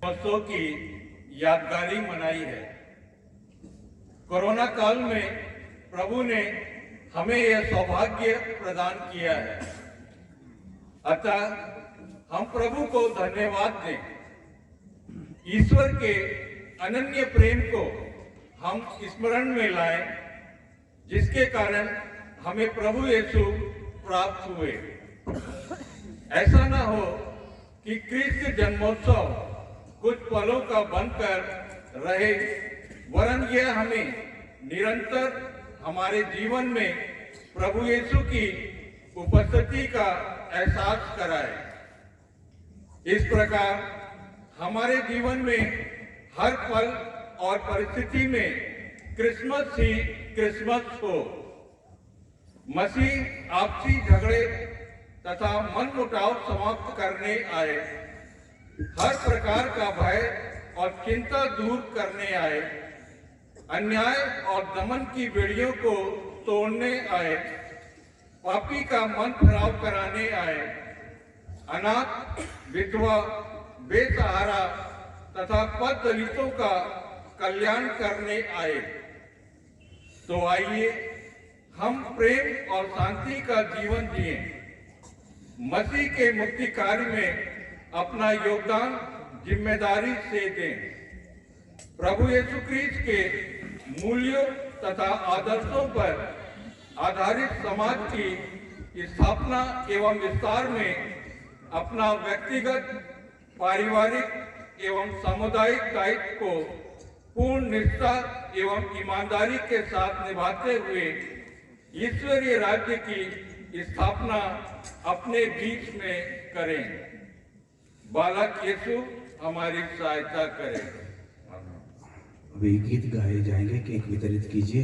महोत्सव की यादगारी मनाई है। कोरोना काल में प्रभु ने हमें यह सौभाग्य प्रदान किया है, अतः हम प्रभु को धन्यवाद दें। ईश्वर के अनन्य प्रेम को हम स्मरण में लाएं, जिसके कारण हमें प्रभु यीशु प्राप्त हुए। ऐसा न हो कि क्रिस्त जन्मोत्सव कुछ पलों का बनकर रहे, वरन यह हमें निरंतर हमारे जीवन में प्रभु यीशु की उपस्थिति का एहसास कराए। इस प्रकार हमारे जीवन में हर पल और परिस्थिति में क्रिसमस ही क्रिसमस हो। मसीह आपसी झगड़े तथा मनमुटाव समाप्त करने आए, हर प्रकार का भय और चिंता दूर करने आए, अन्याय और दमन की बेड़ियों को तोड़ने आए, पापी का मन फिराव कराने आए, अनाथ, विधवा, बेसहारा तथा पद दलितों का कल्याण करने आए। तो आइए हम प्रेम और शांति का जीवन जिए, मसीह के मुक्ति कार्य में अपना योगदान जिम्मेदारी से दें। प्रभु यीशु क्रिस्त के मूल्यों तथा आदर्शों पर आधारित समाज की स्थापना एवं विस्तार में अपना व्यक्तिगत, पारिवारिक एवं सामुदायिक दायित्व को पूर्ण निष्ठा एवं ईमानदारी के साथ निभाते हुए ईश्वरीय राज्य की स्थापना अपने बीच में करें। बालक यीशु हमारी सहायता करें। अभी गीत गाए जाएंगे, केक वितरित कीजिए।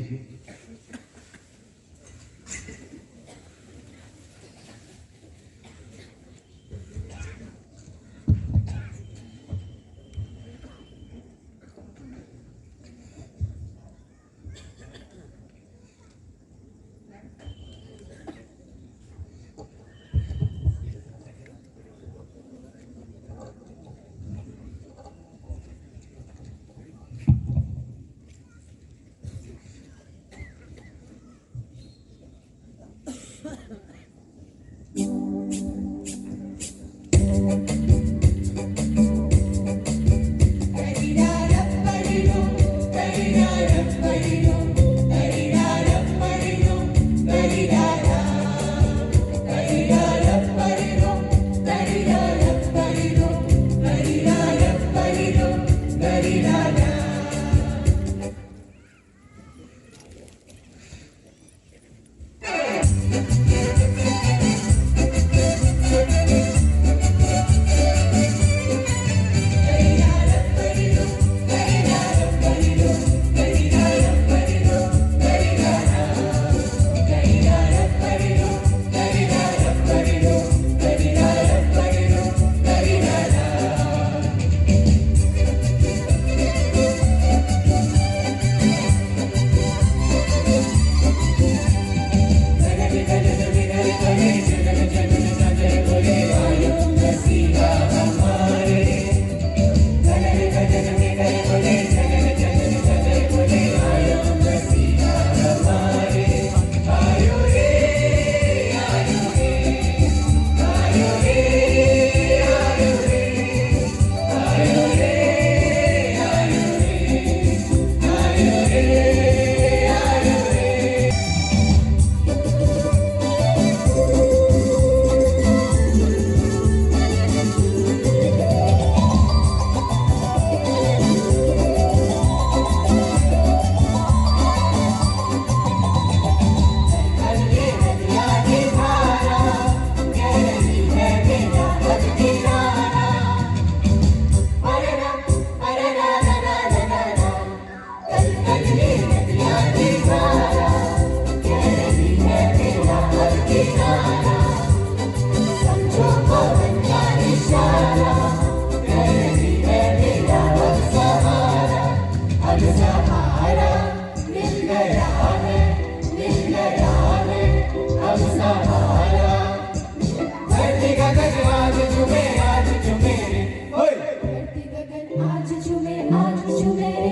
धरती गगन आज झूमे रे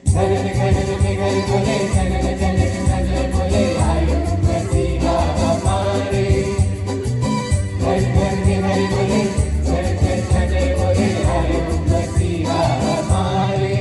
गगन गगन में गर बोले जनन जनन नजर बोले आयो मसीहा हमारे घर घर में गर बोले झर झर नजर बोले आयो मसीहा हमारे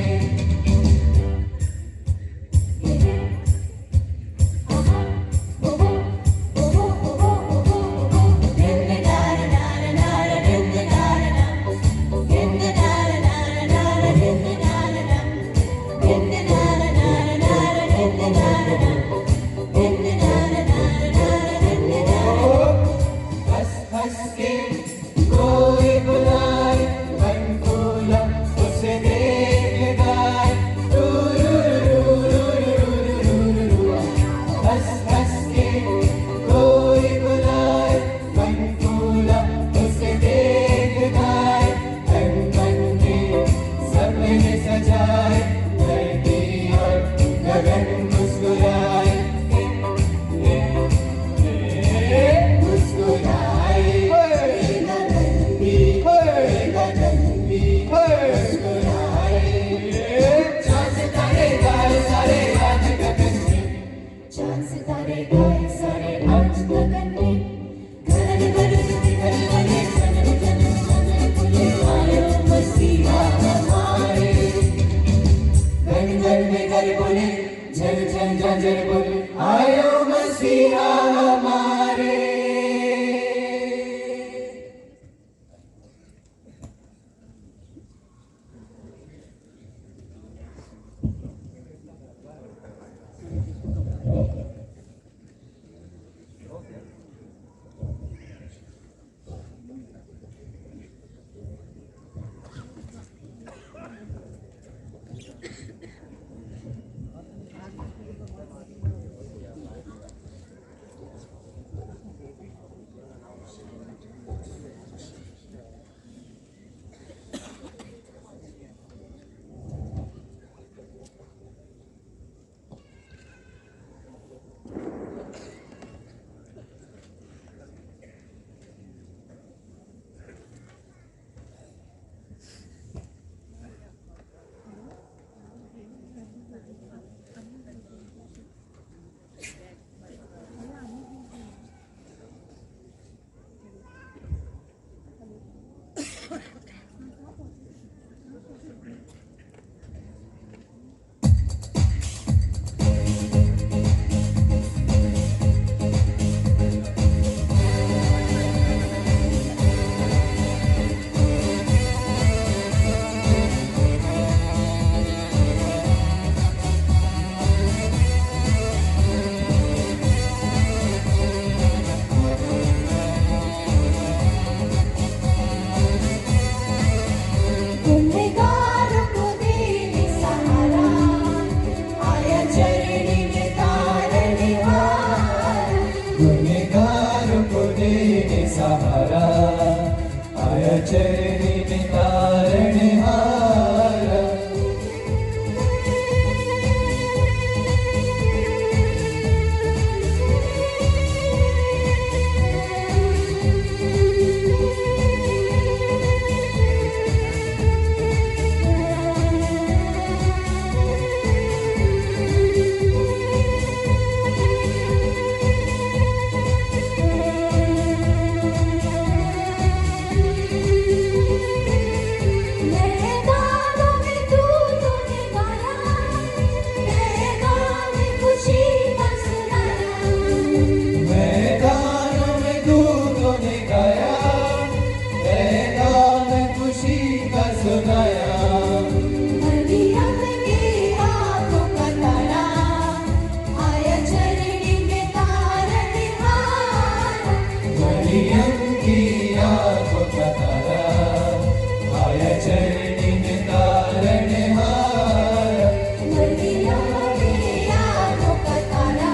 हंस हंस के कोई बुलाए मन फूला उसे देख गाए हंस हंस के कोई बुलाए मन फूला उसे देख गाए तन मन में सपने सजाए धरती और गगन मुस्कुराए चांद सितारे गाए सारे आज गगन में गगन गगन में गर बोले जनन जनन नजर बोले आयो मसीहा हमारे घर घर में गर बोले झर झर झंझर बोले आयो मसीहा हमारे गुनहगारों को दे सहारा आया चरणी में तारणहार गुनहगारों को दे सहारा आया चरणी में तारणहार मैदानों में तूने गाया मैदान में खुशी का सुनाया मैदानों में दूतों ने गाया मैदान में खुशी का सुनाया मरियम की आंखों का तारा आया चरणी में तारणहार मरियम की आंखों का तारा आया चरणी में तारणहार मरियम की आंखों का तारा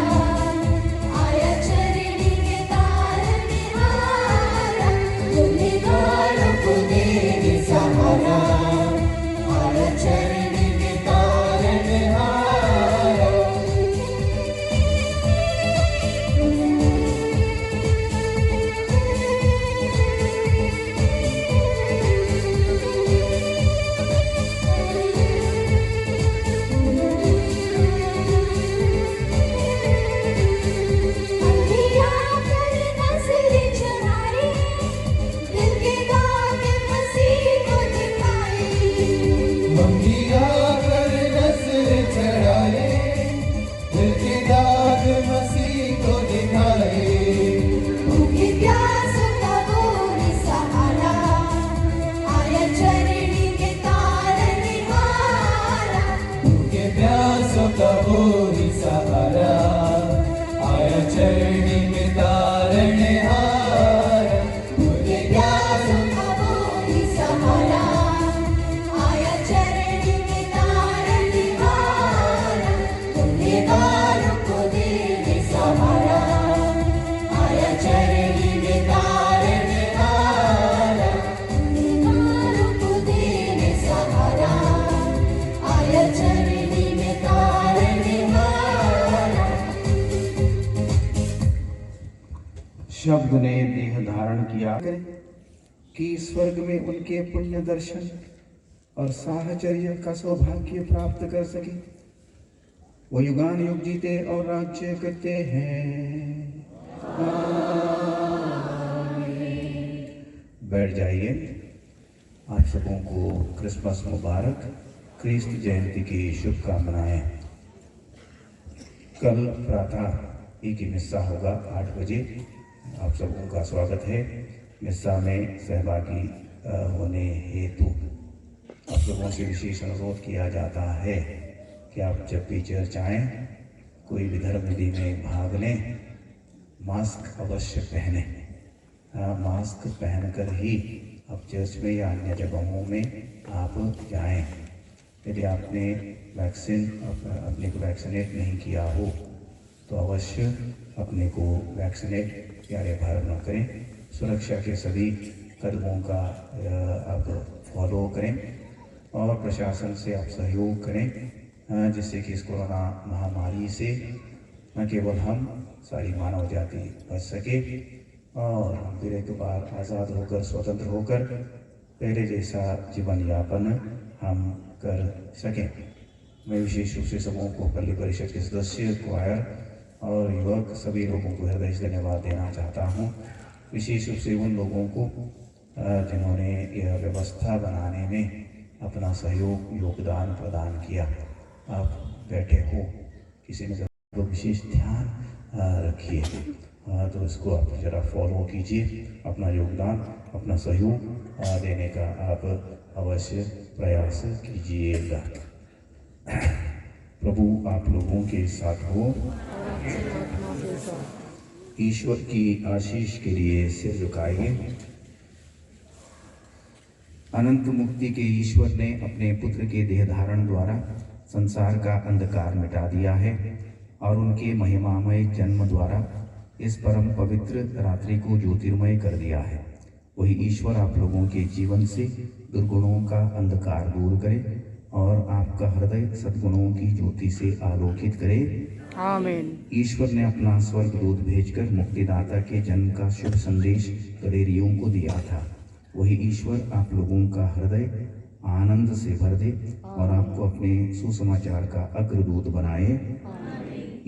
आया चरणी में तारणहार गुनहगारों को दे सहारा ही सहारा आया चरणी में तारणहार मुझे प्यास था वो ही सहारा आया चरणी में तारणहार गुनहगारों को दे दे सहारा आया चरणी में तारणहार गुनहगारों को दे दे सहारा आया चरणी में तारणहार। शब्द ने देह धारण किया कि स्वर्ग में उनके पुण्य दर्शन और साहचर्य का सौभाग्य प्राप्त कर सके। वो युगान युग जीते और राज्य करते हैं। बैठ जाइए। आप सबों को क्रिसमस मुबारक, क्रिस्त जयंती की शुभकामनाएं। कल प्रातः एक ही मिस्सा होगा 8 बजे। आप सबों का स्वागत है। मिस्सा में सहभागी होने हेतु आप लोगों से विशेष अनुरोध किया जाता है कि आप जब भी चर्च आएँ, कोई भी धर्म विधि में भाग लें, मास्क अवश्य पहने। मास्क पहनकर ही आप चर्च में या अन्य जगहों में आप जाएं। यदि आपने अपने को वैक्सीनेट नहीं किया हो तो अवश्य अपने को वैक्सीनेट या निर्भर न करें। सुरक्षा के सभी कदमों का आप फॉलो करें और प्रशासन से आप सहयोग करें, जिससे कि इस कोरोना महामारी से न केवल हम, सारी मानव जाति बच सके और हम फिर एक बार आज़ाद होकर, स्वतंत्र होकर पहले जैसा जीवन यापन हम कर सकें। मैं विशेष रूप से समूह को, पल्ली परिषद के सदस्य, क्वायर और युवक सभी लोगों को हृदय से धन्यवाद देना चाहता हूँ। विशेष रूप से उन लोगों को जिन्होंने यह व्यवस्था बनाने में अपना सहयोग, योगदान प्रदान किया। आप बैठे हो, किसी ने तो विशेष ध्यान रखिए, तो इसको आप जरा फॉलो कीजिए। अपना योगदान, अपना सहयोग देने का आप अवश्य प्रयास कीजिएगा। प्रभु आप लोगों के साथ हो। ईश्वर की आशीष के लिए सिर झुकाइए। अनंत मुक्ति के ईश्वर ने अपने पुत्र के देह धारण द्वारा संसार का अंधकार मिटा दिया है और उनके महिमामय जन्म द्वारा इस परम पवित्र रात्रि को ज्योतिर्मय कर दिया है। वही ईश्वर आप लोगों के जीवन से दुर्गुणों का अंधकार दूर करे और आपका हृदय सद्गुणों की ज्योति से आलोकित करे। आमीन। ईश्वर ने अपना स्वर्गदूत भेजकर मुक्तिदाता के जन्म का शुभ संदेश गलीलियों को दिया था। वही ईश्वर आप लोगों का हृदय आनंद से भर दे और आपको अपने सुसमाचार का अग्रदूत बनाए।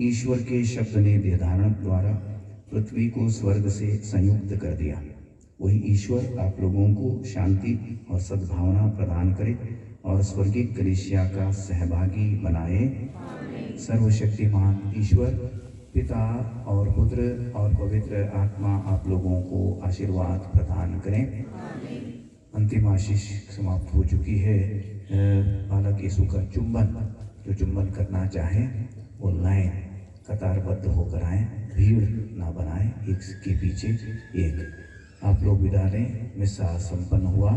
ईश्वर के शब्द ने देह धारण द्वारा पृथ्वी को स्वर्ग से संयुक्त कर दिया। वही ईश्वर आप लोगों को शांति और सद्भावना प्रदान करे और स्वर्गीय कलीसिया का सहभागी बनाए। सर्वशक्तिमान ईश्वर पिता और पुत्र और पवित्र आत्मा आप लोगों को आशीर्वाद प्रदान करें। अंतिम आशीष समाप्त हो चुकी है। बालक यीशु का चुंबन, जो चुंबन करना चाहें वो लाइन कतारबद्ध होकर आए, भीड़ ना बनाएं, एक के पीछे एक। आप लोग विदा लें। मिस्सा संपन्न हुआ।